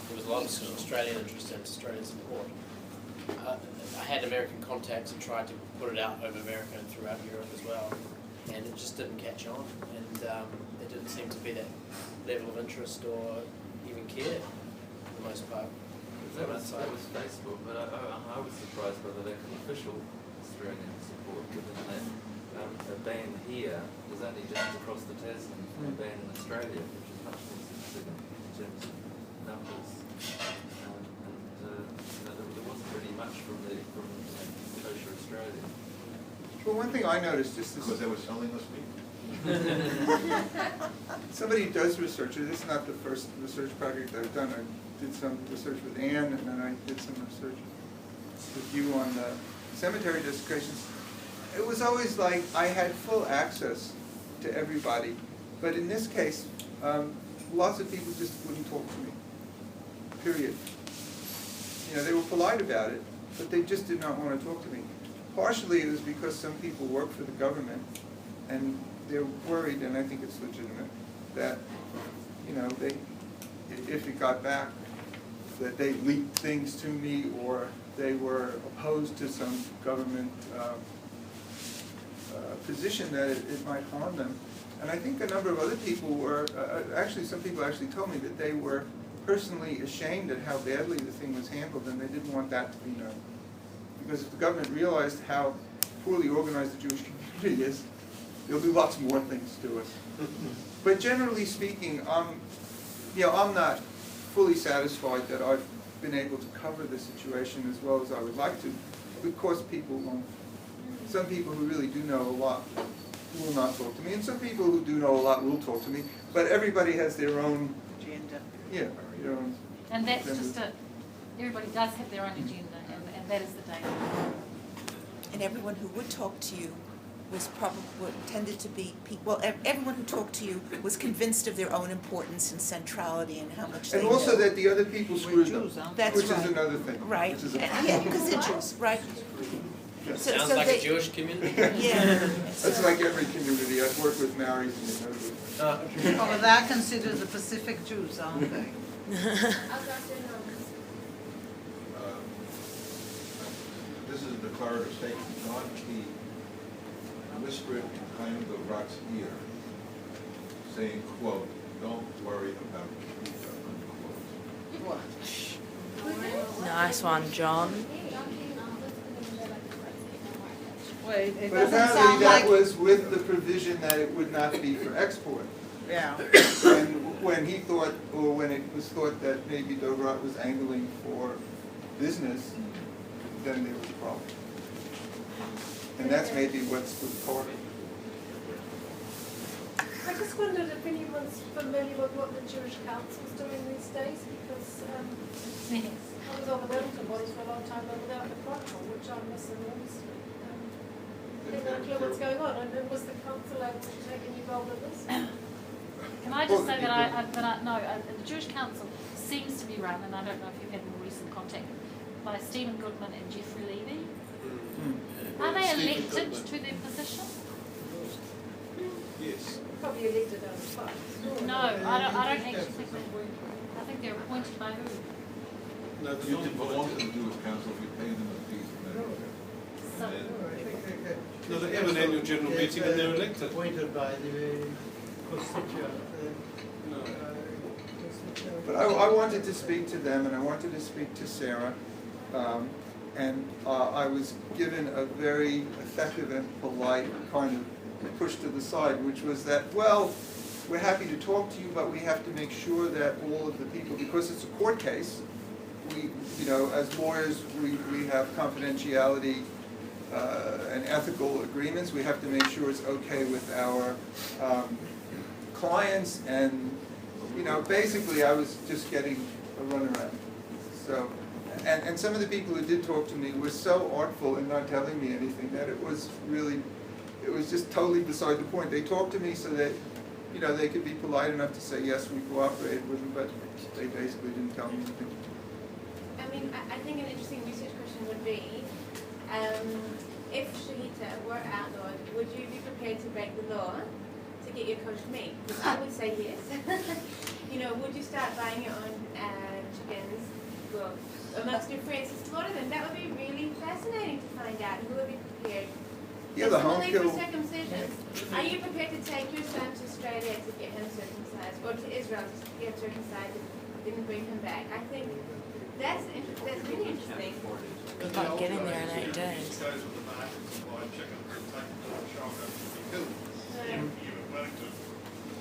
There was a lot of Australian interest and Australian support. I had American contacts and tried to put it out over America and throughout Europe as well, and it just didn't catch on, and there didn't seem to be that level of interest or even care for the most part. That was Facebook, but I was surprised by the lack of official Australian support, given that a ban here was only just across the Tasman from a ban in Australia, which is much more significant. terms of numbers. There wasn't really much from Kosher Australia. Well, one thing I noticed just Because they were selling us meat. somebody does research. This is not the first research project I've done. I did some research with Ann, and then I did some research with you on the cemetery desecrations. It was always like I had full access to everybody, but in this case, lots of people just wouldn't talk to me. Period. You know, they were polite about it, but they just did not want to talk to me. Partially it was because some people work for the government, and they're worried, and I think it's legitimate, that, you know, if it got back, that they leaked things to me, or they were opposed to some government position that it might harm them. And I think a number of other people were, actually some people actually told me that they were personally ashamed at how badly the thing was handled, and they didn't want that to be known. Because if the government realized how poorly organized the Jewish community is, they'll do lots more things to us. But generally speaking, you know, I'm not fully satisfied that I've been able to cover the situation as well as I would like to, because people won't. Some people who really do know a lot will not talk to me, and some people who do know a lot will talk to me, but everybody has their own agenda. Yeah, their own. And that's just everybody does have their own agenda, and that is the danger. And everyone who would talk to you was probably tended to be people. Well, everyone who talked to you was convinced of their own importance and centrality and how much. And they also knew. that the other people screwed them, That's which right. is another thing. Right. Which is Yeah, because they're Jews, right? Yes. Sounds like a Jewish community. Yeah. That's like every community. I've worked with Maoris and they know this. Oh, but they're considered the Pacific Jews, aren't they? This is a declarative statement. John Key whispered in Chaim Dovrat's ear, saying, quote, "Don't worry about Shechita," unquote. What? Nice one, John. Wait, it But doesn't apparently sound that like. was with the provision that it would not be for export. Yeah. And when he thought, or when it was thought that maybe Dovrat was angling for business, then there was a problem. And that's maybe what's recorded. I just wondered if anyone's familiar with what the Jewish Council's doing these days, because Yes. I was on the Wellington bodies for a long time without the Chronicle, which I'm missing enormously. I have no clue what's going on, and was the council able to take a new role in this? Can I just say that the Jewish Council seems to be run, and I don't know if you've had more recent contact, by Stephen Goodman and Jeffrey Levine. Are they elected to their position? Yes. Probably elected on the spot. No, I don't actually think they were. I think they're appointed by who? No, You didn't belong to the Jewish Council if you paid them a fee. So, No, they have an annual general meeting and they're elected. Appointed by the constituent. No. But I wanted to speak to them, and I wanted to speak to Sarah, and I was given a very effective and polite kind of push to the side, which was that, well, we're happy to talk to you, but we have to make sure that all of the people, because it's a court case, we, you know, as lawyers, we have confidentiality and ethical agreements. We have to make sure it's okay with our clients, and you know, basically I was just getting a runaround. So, and some of the people who did talk to me were so artful in not telling me anything that it was really, it was just totally beside the point. They talked to me so that, you know, they could be polite enough to say, yes, we cooperated with them, but they basically didn't tell me anything. I mean, I think an interesting research question would be, if Shechita were outlawed, would you be prepared to break the law to get your kosher meat? I would say yes. You know, would you start buying your own chickens, well, amongst your friends to slaughter them? That would be really fascinating to find out. Who would be prepared? Yeah, the home Similarly kill. for circumcision, are you prepared to take your son to Australia to get him circumcised, or to Israel to get circumcised and then bring him back? I think that's really interesting. Not getting there in 8 days. Goes with the market supply chicken to take to the shop and be killed. Even Wellington,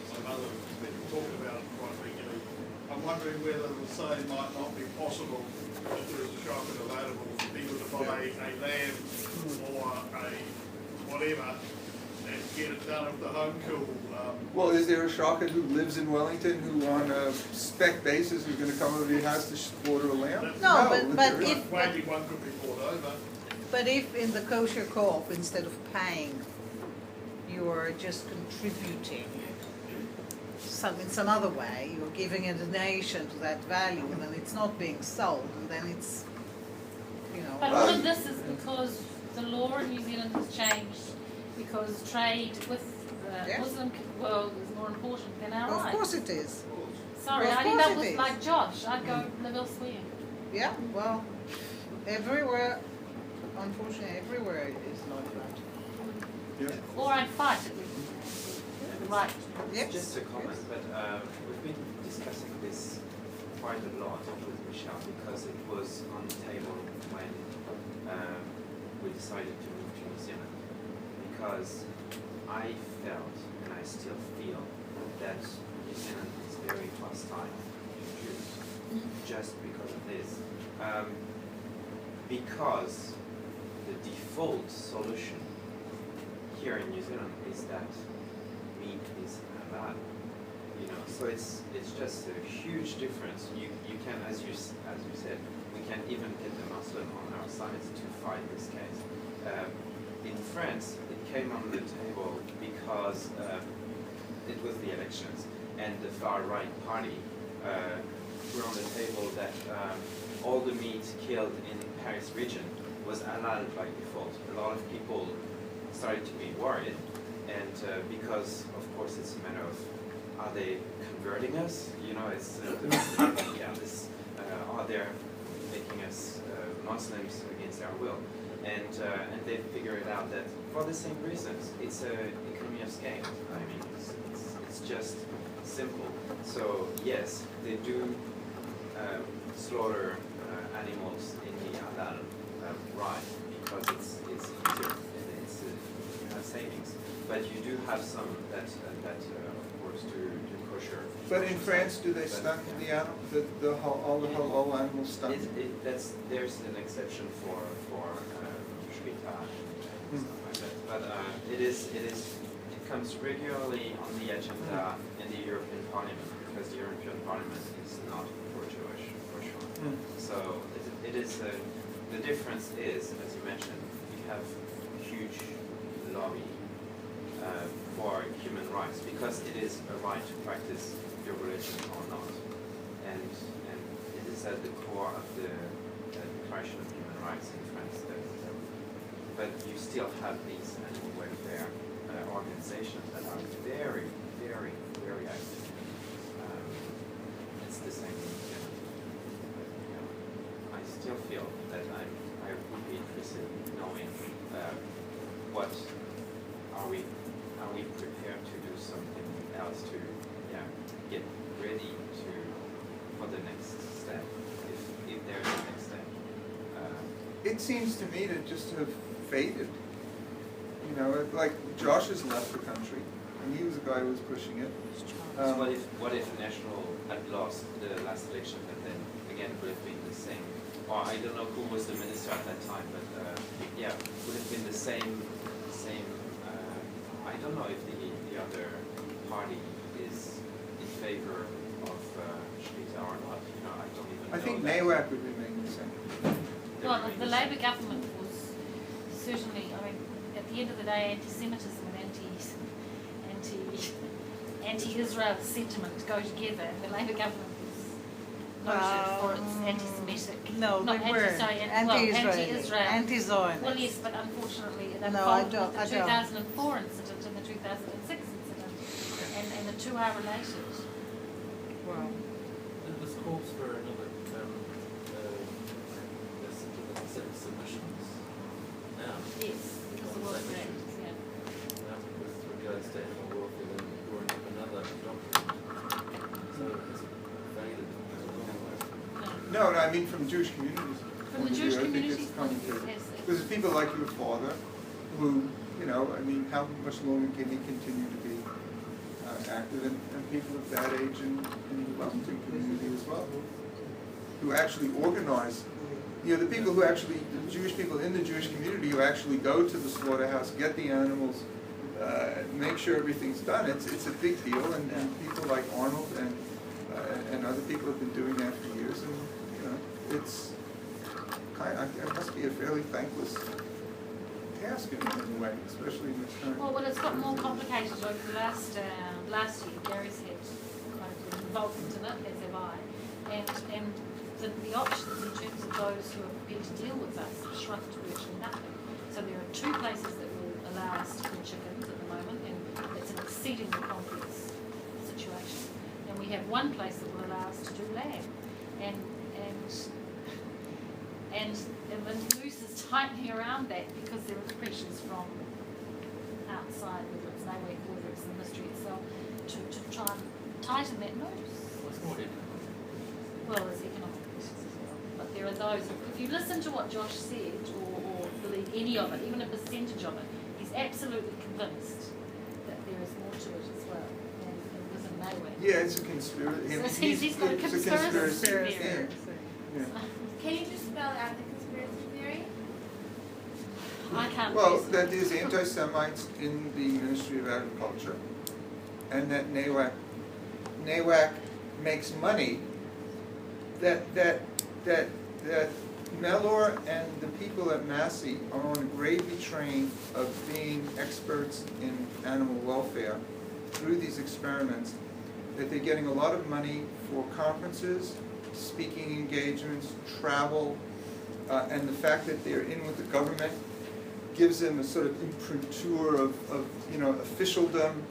some others that you talk about quite regularly. My wondering whether the same might not be possible if there is a shochet available for people to buy a lamb or a whatever and get it done with the home cool. Well, is there a shochet who lives in Wellington who on a spec basis is going to come over to your house to slaughter a lamb? No, but there if- isn't. Maybe one could be brought over. But if in the kosher co-op, instead of paying, you are just contributing in some other way, you're giving a donation to that value, and then it's not being sold, and then it's, you know. But all of this is because the law in New Zealand has changed, because trade with the Yeah. Muslim world is more important than our Of rights. course it is. Sorry, Of I'd end course up it with is. like Josh. I'd go live elsewhere. Yeah, well, everywhere, unfortunately, everywhere it is like that. Yeah. Or I'd fight at least. Right. Yep. Just a comment, but we've been discussing this quite a lot with Michelle because it was on the table when we decided to move to New Zealand. Because I felt, and I still feel, that New Zealand is very hostile to Jews, just because of this. Because the default solution here in New Zealand is that meat is halal, you know. So it's just a huge difference. You can, as you said, we can even get the Muslim on our side to fight this case. In France, it came on the table because it was the elections, and the far right party were on the table that all the meat killed in Paris region was halal by default. A lot of people started to be worried, and because of course it's a matter of, are they converting us? You know, it's yeah, this are they making us Muslims against our will? And they figured out that for the same reasons, it's an economy of scale. I mean, it's just simple. So yes, they do slaughter animals in the halal right because it's easier and it's you have savings. But you do have some that of course do kosher. But in France, do they stun the animal, all the halal animals stun? There's an exception for Shechita and stuff like that. But it comes regularly on the agenda in the European Parliament because the European Parliament is not pro-Jewish for sure. So it is the difference is, as you mentioned, we have huge lobby for human rights because it is a right to practice your religion or not, and it is at the core of the Declaration of Human Rights in France. But you still have these animal welfare organizations that are very, very, very active. It's the same thing. You know, I still feel that I would be interested in knowing what are we prepared to do something else to get ready for the next step if there's a next step. It seems to me to just have faded. You know, like Josh has left the country, and he was the guy who was pushing it. So what if National had lost the last election, and then again would have been the same? Or I don't know who was the minister at that time, but yeah, would have been the same. I don't know if the other party is in favor of Shechita or not. You know, I don't even know. I think that. NAWAC would remain the same. Well, the Labour government was certainly, I mean, at the end of the day, anti-Semitism and anti-Israel sentiment go together, and the Labour government was noted for its anti-Semitic. No, not they were anti-Israel. Anti-Zionist. Well, yes, but unfortunately, they No, followed I don't. the 2004 incident and the 2006 incident, and the two are related. Well, There's calls for another submissions now. Yes, because the World Trade, yeah. With regards to animal welfare, then drawing up another document. So it's faded. No, I mean from Jewish communities. From the Jewish I think communities it's point of view, complicated. yes. Because there's people like your father who, you know, I mean, how much longer can he continue to be active? active, and people of that age in the Wellington community as well, who actually organize. You know, the people who actually, the Jewish people in the Jewish community who actually go to the slaughterhouse, get the animals, make sure everything's done. It's a big deal, and people like Arnold and other people have been doing that for years, and you know, it must be a fairly thankless task in a way, especially in this time. Well, it's got more complicated over the last year. Gary's had quite a bit involved into that, as have I, and the options in terms of those who are prepared to deal with us have shrunk to virtually nothing. So there are 2 places that will allow us to kill chickens at the moment, and it's an exceedingly complex situation. And we have 1 place that will allow us to do lamb, and the noose is tightening around that because there are pressures from outside, whether it's NAWAC or whether it's the ministry itself, to try and tighten that noose. What's more economic? Well, there's economic pressures as well. But there are those, if you listen to what Josh said, or believe any of it, even a percentage of it, he's absolutely convinced that there is more to it as well. And there's a NAWAC. Yeah, it's a conspiracy. So he's got a conspiracy theory. Yeah. Can you just spell out the conspiracy theory? I can't. Well, that there's anti-Semites in the Ministry of Agriculture, and that NAWAC makes money. That Mellor and the people at Massey are on a gravy train of being experts in animal welfare through these experiments. That they're getting a lot of money for conferences, speaking engagements, travel, and the fact that they're in with the government gives them a sort of imprimatur of you know, officialdom.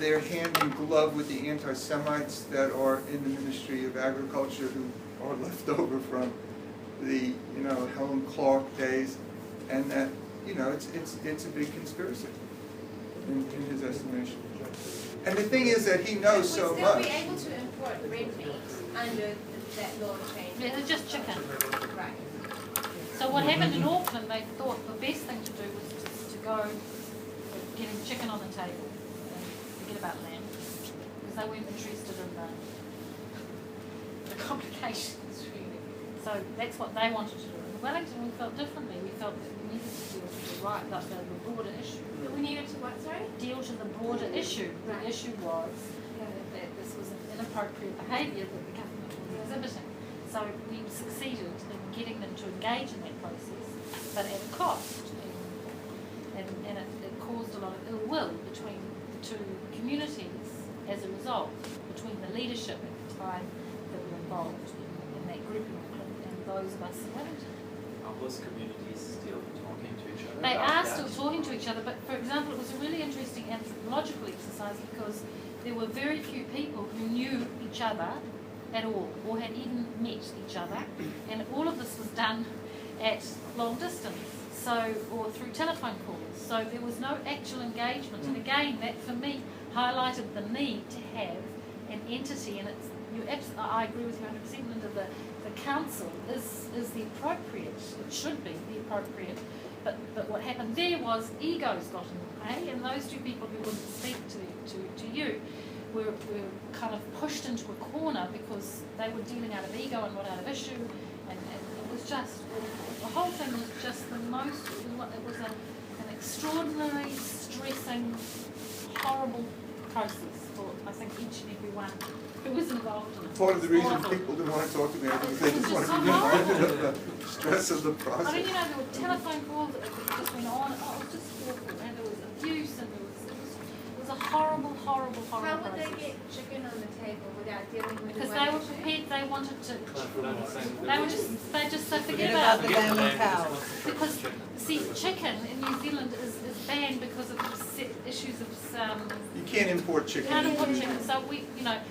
They're hand in glove with the anti-Semites that are in the Ministry of Agriculture, who are left over from the, you know, Helen Clark days, and that, you know, it's a big conspiracy in his estimation. And the thing is that he knows so We'd much. still be able to import red meat under that law change. Yeah, it's just chicken. Right. So what happened in Auckland, they thought the best thing to do was just to go getting chicken on the table and forget about lamb, because they weren't interested in the complications really. So that's what they wanted to do. In Wellington we felt differently. We felt that we needed to deal with the broader issue. But we needed to what, sorry? Deal to the broader issue. Right. The issue was that this was an inappropriate behaviour that the government was exhibiting. So we succeeded in getting them to engage in that process, but at a cost. And it caused a lot of ill will between the 2 communities as a result, between the leadership at the time that were involved in that group and those of us in Wellington. Are those communities still talking to each other? They about are that? still talking to each other, but for example, it was a really interesting anthropological exercise because there were very few people who knew each other at all, or had even met each other, and all of this was done at long distance, so, or through telephone calls, so there was no actual engagement, and again, that for me highlighted the need to have an entity, and I agree with you 100%, Linda, the council is the appropriate, it should be the appropriate, but what happened there was egos got in the way, and those 2 people who wouldn't speak to you were kind of pushed into a corner because they were dealing out of ego and not out of issue, and it was just awful. The whole thing was just the most, it was an extraordinary, stressing, horrible process for, I think, each and every one who was involved in it. Part of the reason Horrible. people didn't want to talk to me, I think they It was just want just to be so reminded of horrible. the stress of the process. I mean, you know, there were telephone calls that just went on, it was just awful, and there was abuse, and it was a horrible, horrible, horrible How would process. they get chicken on the table without dealing with Because the they were issue? prepared, they wanted to, they just said Forget forget about about the it. lamb and cow. Because, see, chicken in New Zealand is banned because of issues of, You can't import chicken. can't import chicken, so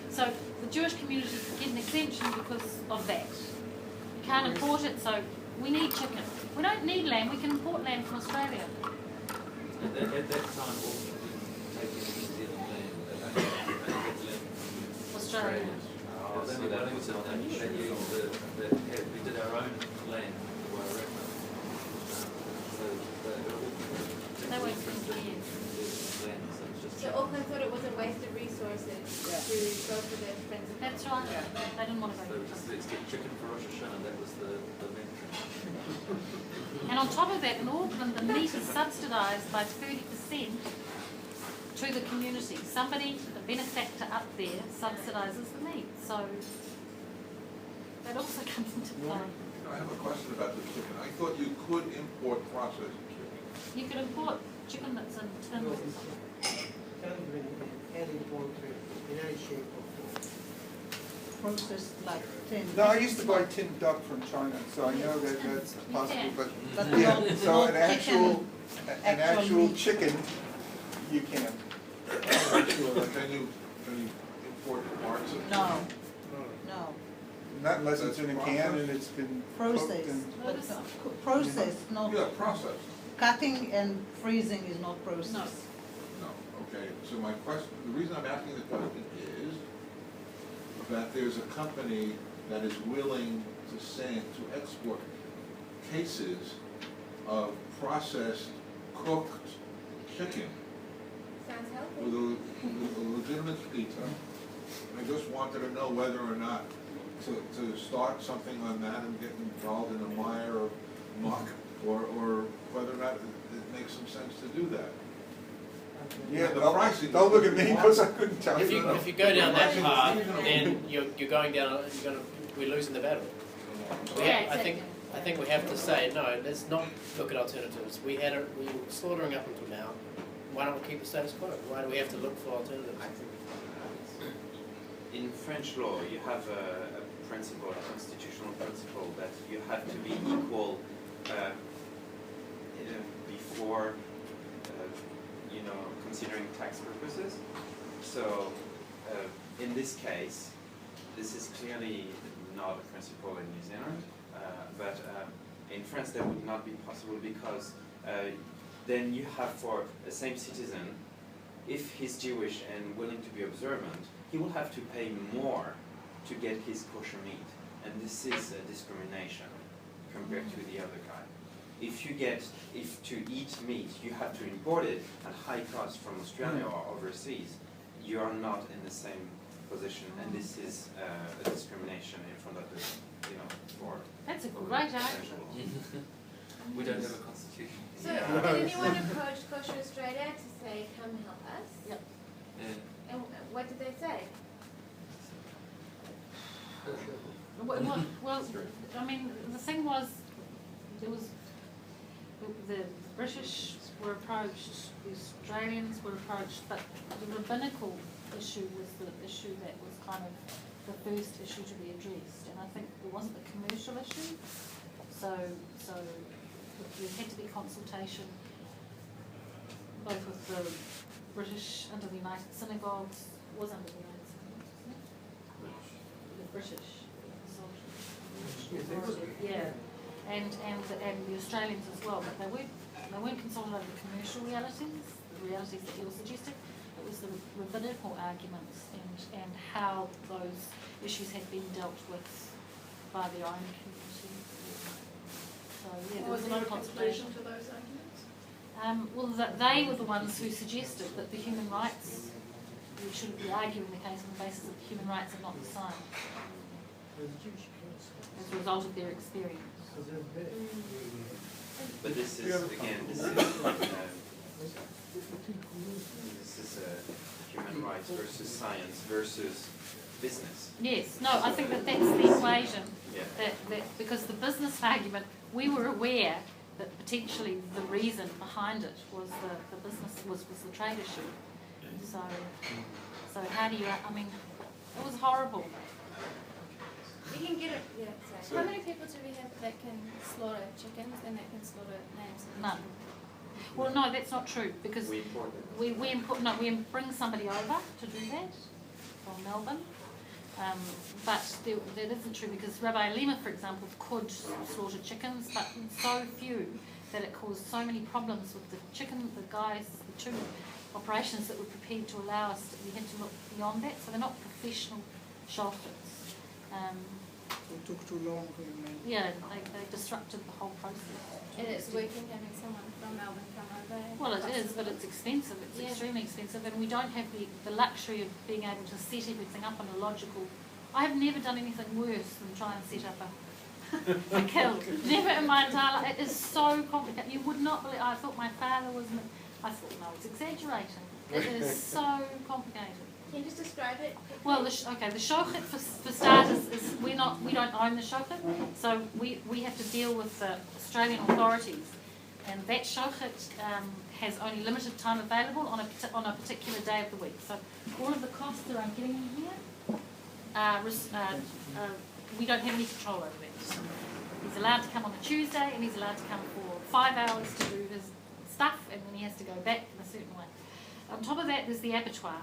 so the Jewish community get an exemption because of that. You can't import it, so we need chicken. We don't need lamb, we can import lamb from Australia. At that time, also taking New Zealand land, they get land from Australia. There's only that was in that year we did our own land for Wairarapa. They weren't from here. So Auckland thought it was a waste go for their friends. That's right. They didn't want to go. So just let's get chicken for Rosh Hashanah, that was the venture. And on top of that, in Auckland, the meat is subsidised by 30% to the community. Somebody, a benefactor up there, subsidises the meat. So that also comes into play. I have a question about the chicken. I thought you could import processed chicken. You could import chicken that's in tins or something. Can't bring any poultry in any shape or form. Processed like tin. No, I used to buy tinned duck from China, so I know that that's possible, but, But yeah, not- so not an actual actual meat. chicken, you can. Can you import parts of chicken? No, no. Not unless it's in a can and it's been cooked Processed, and. but processed, not, Yeah, processed. cutting and freezing is not processed. No. No, okay, so my question, the reason I'm asking the question is that there's a company that is willing to export cases of processed, cooked chicken Sounds healthy. with a legitimate pizza. I just wanted to know whether or not to start something on that and get involved in a mire of muck, or whether or not it makes some sense to do that. Yeah, The don't pricing- look at me because I couldn't tell If you. you go down that path, then you're going down. We're losing the battle. Yeah, I think we have to say no. Let's not look at alternatives. We were slaughtering up until now. Why don't we keep the status quo? Why do we have to look for alternatives? In French law, you have a principle, a constitutional principle, that you have to be equal before, considering tax purposes. So, in this case, this is clearly not a principle in New Zealand, but in France that would not be possible, because then you have, for the same citizen, if he's Jewish and willing to be observant, he will have to pay more to get his kosher meat, and this is a discrimination compared to the other guy. If to eat meat you have to import it at high cost from Australia or overseas, you are not in the same position, and this is a discrimination in front of the, for. That's a great argument. We don't have a constitution. So did anyone approach Kosher Australia to say, come help us? Yep. Yeah. And what did they say? Well, I mean, the thing was, there was, the British were approached, the Australians were approached, but the rabbinical issue was the issue that was kind of the first issue to be addressed, and I think it wasn't the commercial issue, so there had to be consultation both with the British under the United Synagogues, was under the United Synagogues, wasn't it? The British. Yeah, and the Australians as well, but they weren't consulted over the commercial realities, the realities that you were suggesting. It was the rabbinical arguments and how those issues had been dealt with by the own community. So yeah, there was a lot of consultation to those arguments? Well, they were the ones who suggested that the human rights, we shouldn't be arguing the case on the basis that human rights are not the same as a result of their experience. But this is, again, this is human rights versus science versus business. Yes, no, I think that that's the equation. Yeah. That because the business argument, we were aware that potentially the reason behind it was the business was the trade issue. So how do you? I mean, it was horrible. You can get it, yeah, sorry. How many people do we have that can slaughter chickens and that can slaughter lambs? None. Well, no, that's not true because We import them. we bring somebody over to do that from Melbourne. But that isn't true because Rabbi Lima, for example, could slaughter chickens, but so few that it caused so many problems with the chicken, the guys, the two operations that were prepared to allow us, we had to look beyond that. So they're not professional shelters. It took too long for you, man. Yeah, they disrupted the whole process. And it's working having someone from Melbourne come over. Well, it is, but it's expensive. It's extremely expensive, and we don't have the luxury of being able to set everything up in a logical. I have never done anything worse than try and set up a kill. Never in my entire life. It is so complicated. You would not believe. I thought my father was. I thought no, it's exaggerating. It is so complicated. Can you just describe it? Well, the shochet for starters is we don't own the shochet, so we have to deal with the Australian authorities, and that shochet has only limited time available on a particular day of the week. So all of the costs that I'm getting in here, we don't have any control over that. He's allowed to come on a Tuesday, and he's allowed to come for 5 hours to do his stuff, and then he has to go back in a certain way. On top of that, there's the abattoir.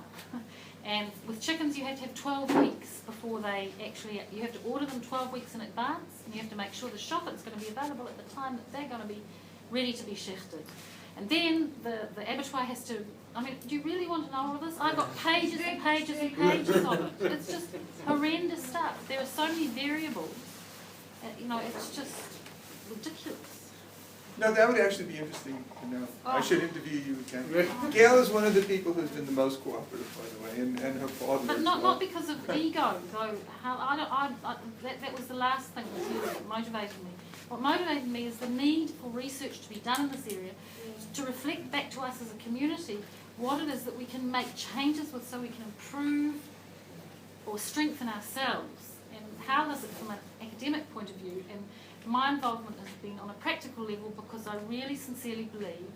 And with chickens, you have to have 12 weeks before they actually, you have to order them 12 weeks in advance, and you have to make sure the shochet's going to be available at the time that they're going to be ready to be shechted. And then the abattoir has to, I mean, do you really want to know all of this? I've got pages and pages and pages of it. It's just horrendous stuff. There are so many variables. You know, it's just ridiculous. No, that would actually be interesting to know. I Oh. should interview you again. Gail is one of the people who's been the most cooperative, by the way, and her father. But as not well. because of ego, though. That was the last thing that motivated me. What motivated me is the need for research to be done in this area, to reflect back to us as a community what it is that we can make changes with, so we can improve or strengthen ourselves. And how does it from an academic point of view? And my involvement has been on a practical level, because I really sincerely believe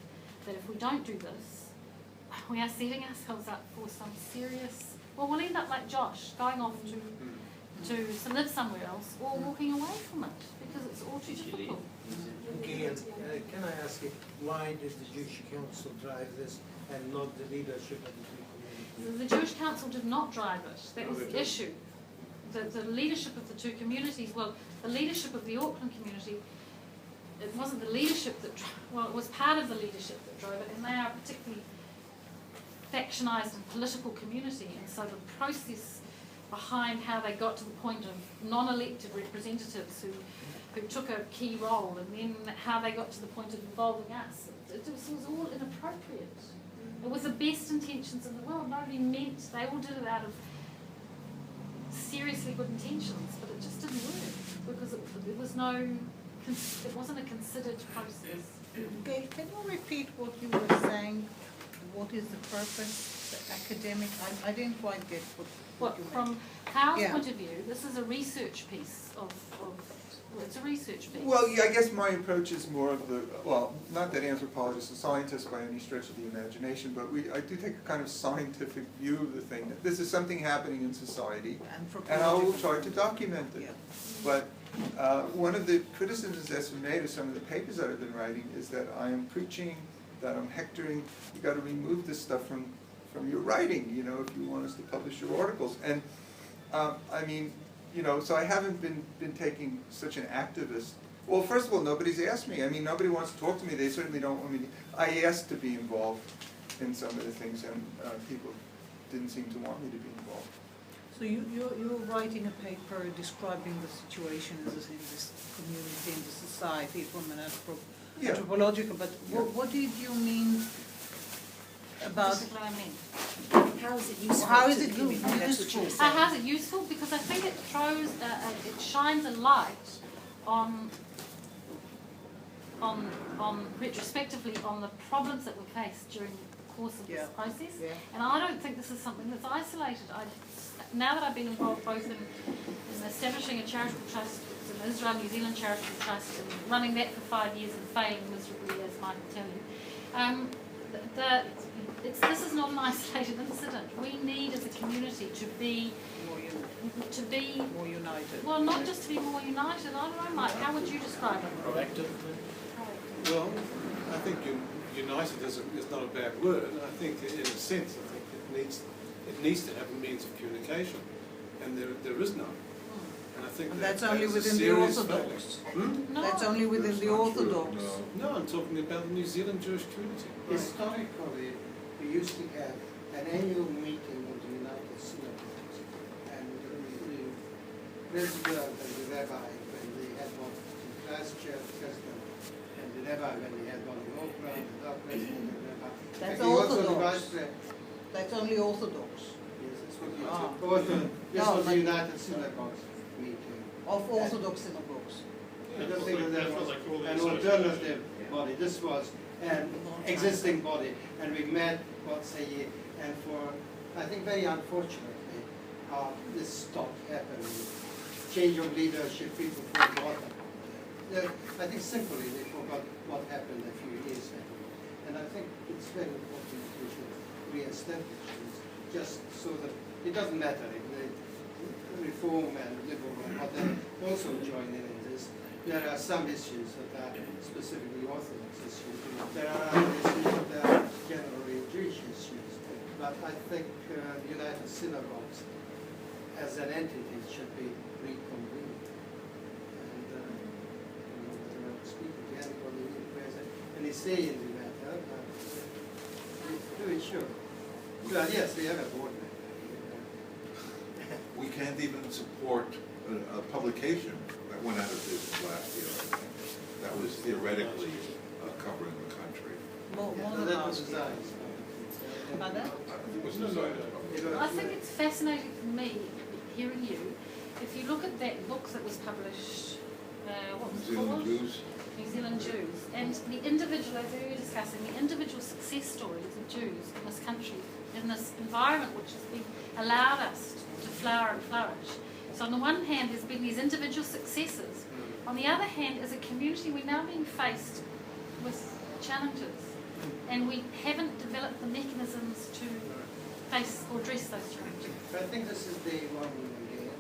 that if we don't do this, we are setting ourselves up for some serious, well, we'll end up like Josh, going off to live somewhere else, or walking away from it, because it's all too difficult. Gail, can I ask you, why did the Jewish Council drive this and not the leadership of the two communities? The Jewish Council did not drive it. That was the issue. The leadership of the two communities, well, the leadership of the Auckland community, it wasn't the leadership that, well, it was part of the leadership that drove it, and they are a particularly factionised and political community, and so the process behind how they got to the point of non-elected representatives who took a key role, and then how they got to the point of involving us, it was all inappropriate. It was the best intentions in the world. Nobody meant, they all did it out of seriously good intentions, but it just didn't work, because it wasn't a considered process. Gail, can you repeat what you were saying? What is the purpose, the academic? I didn't quite get what you meant. From Carl's point of view, this is a research piece it's a research piece. Well, yeah, I guess my approach is more of the, well, not that anthropologists are scientists by any stretch of the imagination, but I do take a kind of scientific view of the thing, that this is something happening in society, and I will try to document it. Yeah. But one of the criticisms that's been made of some of the papers that I've been writing is that I am preaching, that I'm hectoring, you got to remove this stuff from your writing, you know, if you want us to publish your articles. And I mean, you know, so I haven't been taking such an activist. Well, first of all, nobody's asked me. I mean, nobody wants to talk to me. They certainly don't want me to. I asked to be involved in some of the things, and people didn't seem to want me to be involved. So you're writing a paper describing the situation in this community, in the society from an anthropological, but what did you mean about... This is what I mean. How is it useful? How is to it the community? That's what you were saying. How is it useful? Because I think it throws, it shines a light on retrospectively on the problems that were faced during the course of this process. Yeah. And I don't think this is something that's isolated. Now that I've been involved both in establishing a charitable trust, an Israel New Zealand charitable trust, and running that for 5 years and failing miserably, as Mike will tell you, this is not an isolated incident. We need, as a community, to be more united. Well, not just to be more united. I don't know, Mike. How would you describe it? Proactive. Well, I think united is not a bad word. I think, in a sense, I think it needs to have a means of communication, and there is none. And I think that's only within the Orthodox. No. That's only within the Orthodox. No, I'm talking about the New Zealand Jewish community. Historically, we used to have an annual meeting of the United Synagogues, and President and the rabbi when they had one in Christchurch, president, and the rabbi when they had one in Auckland, the president and the rabbi. That's And he also the Orthodox. vice president. That's only Orthodox. Yes, that's what you Ah. This No, was the but- United Synagogues meeting. Of Orthodox synagogues. I don't think that That's was what they call the an association. alternative body. This was an existing body, and we met once a year. And for, I think, very unfortunately, this stopped happening. Change of leadership, people forgot. I think simply they forgot what happened a few years ago. And I think it's very important that we should re-establish this, just so that it doesn't matter if they reform and liberal and whatever also join in this. There are some issues that are specifically Orthodox issues. There are other issues that are generally Jewish issues. But I think the United Synagogues as an entity should be reconvened. And whether I'm speaking to anybody who has any say in the matter, we should. Well, yes, we have a board member. We can't even support a publication that went out of business last year, I think. That was theoretically covering the country. More Yeah, than that was last designed. year. Pardon? It was decided. I think it's fascinating for me, hearing you, if you look at that book that was published, what was it New Zealand called? Jews. New Zealand Jews, and the individual, as we were discussing, the individual success stories of Jews in this country, in this environment which has been allowed us to flower and flourish. So on the one hand, there's been these individual successes. On the other hand, as a community, we're now being faced with challenges, and we haven't developed the mechanisms to face or address those challenges. I think this is day one again.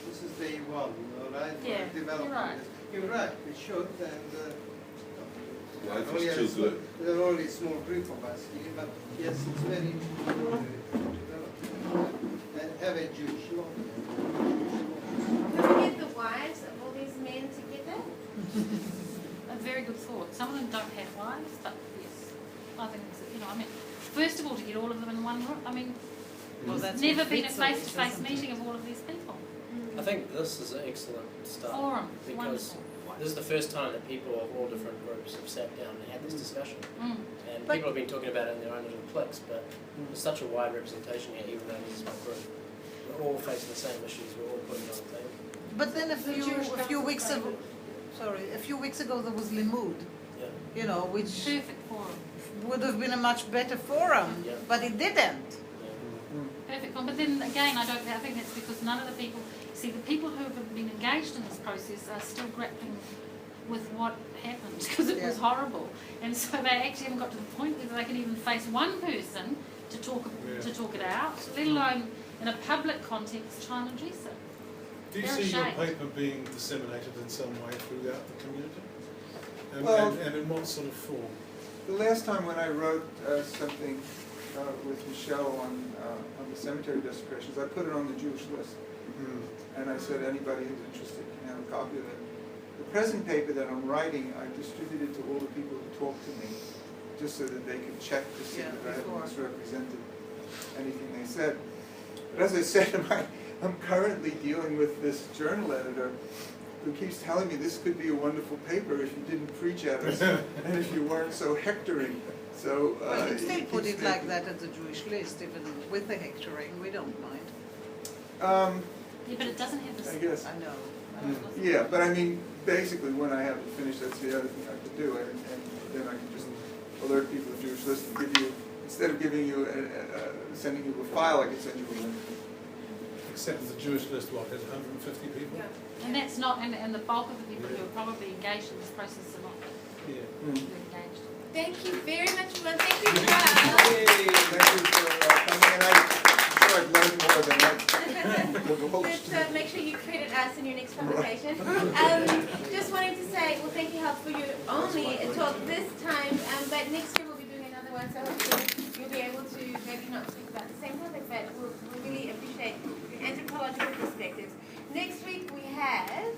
This is day one, all right? for Yeah, developing you're right. this. You're right, we should, and Life only is a too sm- good. there are only a small group of us here, but yes, it's very important to develop and have a Jewish law. Don't we get the wives of all these men together? A very good thought. Some of them don't have wives, but yes, I think it's, I mean, first of all, to get all of them in one room. I mean, Well, there's that's never what been a fits face-to-face isn't it? meeting of all of these people. I think this is an excellent start. Forum, Because wonderful. this is the first time that people of all different groups have sat down and had this discussion. Mm. And But- people have been talking about it in their own little cliques, but there's such a wide representation here, even though this is my group. We're all facing the same issues, we're all putting it on the table. But then a The few Jewish weeks ago, a few weeks ago there was Limud, Yeah. which Perfect forum. would have been a much better forum, Yeah. but it didn't. Perfect forum. But then again, I think that's because none of the people, the people who have been engaged in this process are still grappling with what happened because it was Yeah. horrible. And so they actually haven't got to the point where they can even face one person to talk it out, let alone in a public context try and address it. Do you They're see your ashamed. paper being disseminated in some way throughout the community? And, Well- and in what sort of form? The last time when I wrote something with Michelle on the cemetery desecrations, I put it on the Jewish list. And I said anybody who's interested can have a copy of it. The present paper that I'm writing, I distributed to all the people who talked to me, just so that they could check to see Yeah, that I haven't before. misrepresented anything they said. But as I said, I'm currently dealing with this journal editor who keeps telling me this could be a wonderful paper if you didn't preach at us and if you weren't so hectoring. So Well, you still he put keeps it like making- that at the Jewish list, even with the hectoring, we don't mind. Yeah, but it doesn't have this. I guess. I know. Yeah, but I mean, basically, when I have it finished, that's the other thing I could do, and then I can just alert people of Jewish list and give you, instead of giving you, sending you a file, I can send you a link. Except the Jewish list, what, has 150 people? And that's not, and the bulk of the people who are probably engaged in this process are not Yeah. engaged. Thank you very much, everyone. Thank you, Rob. Thank you for coming, and I'm sure I've learned more than I Let's make sure you credit us in your next publication. Just wanted to say, well, thank you, Hal, for your only talk this time, but next year we'll be doing another one, so hopefully you'll be able to maybe not speak about the same topic, but we'll really appreciate your anthropological perspectives. Next week we have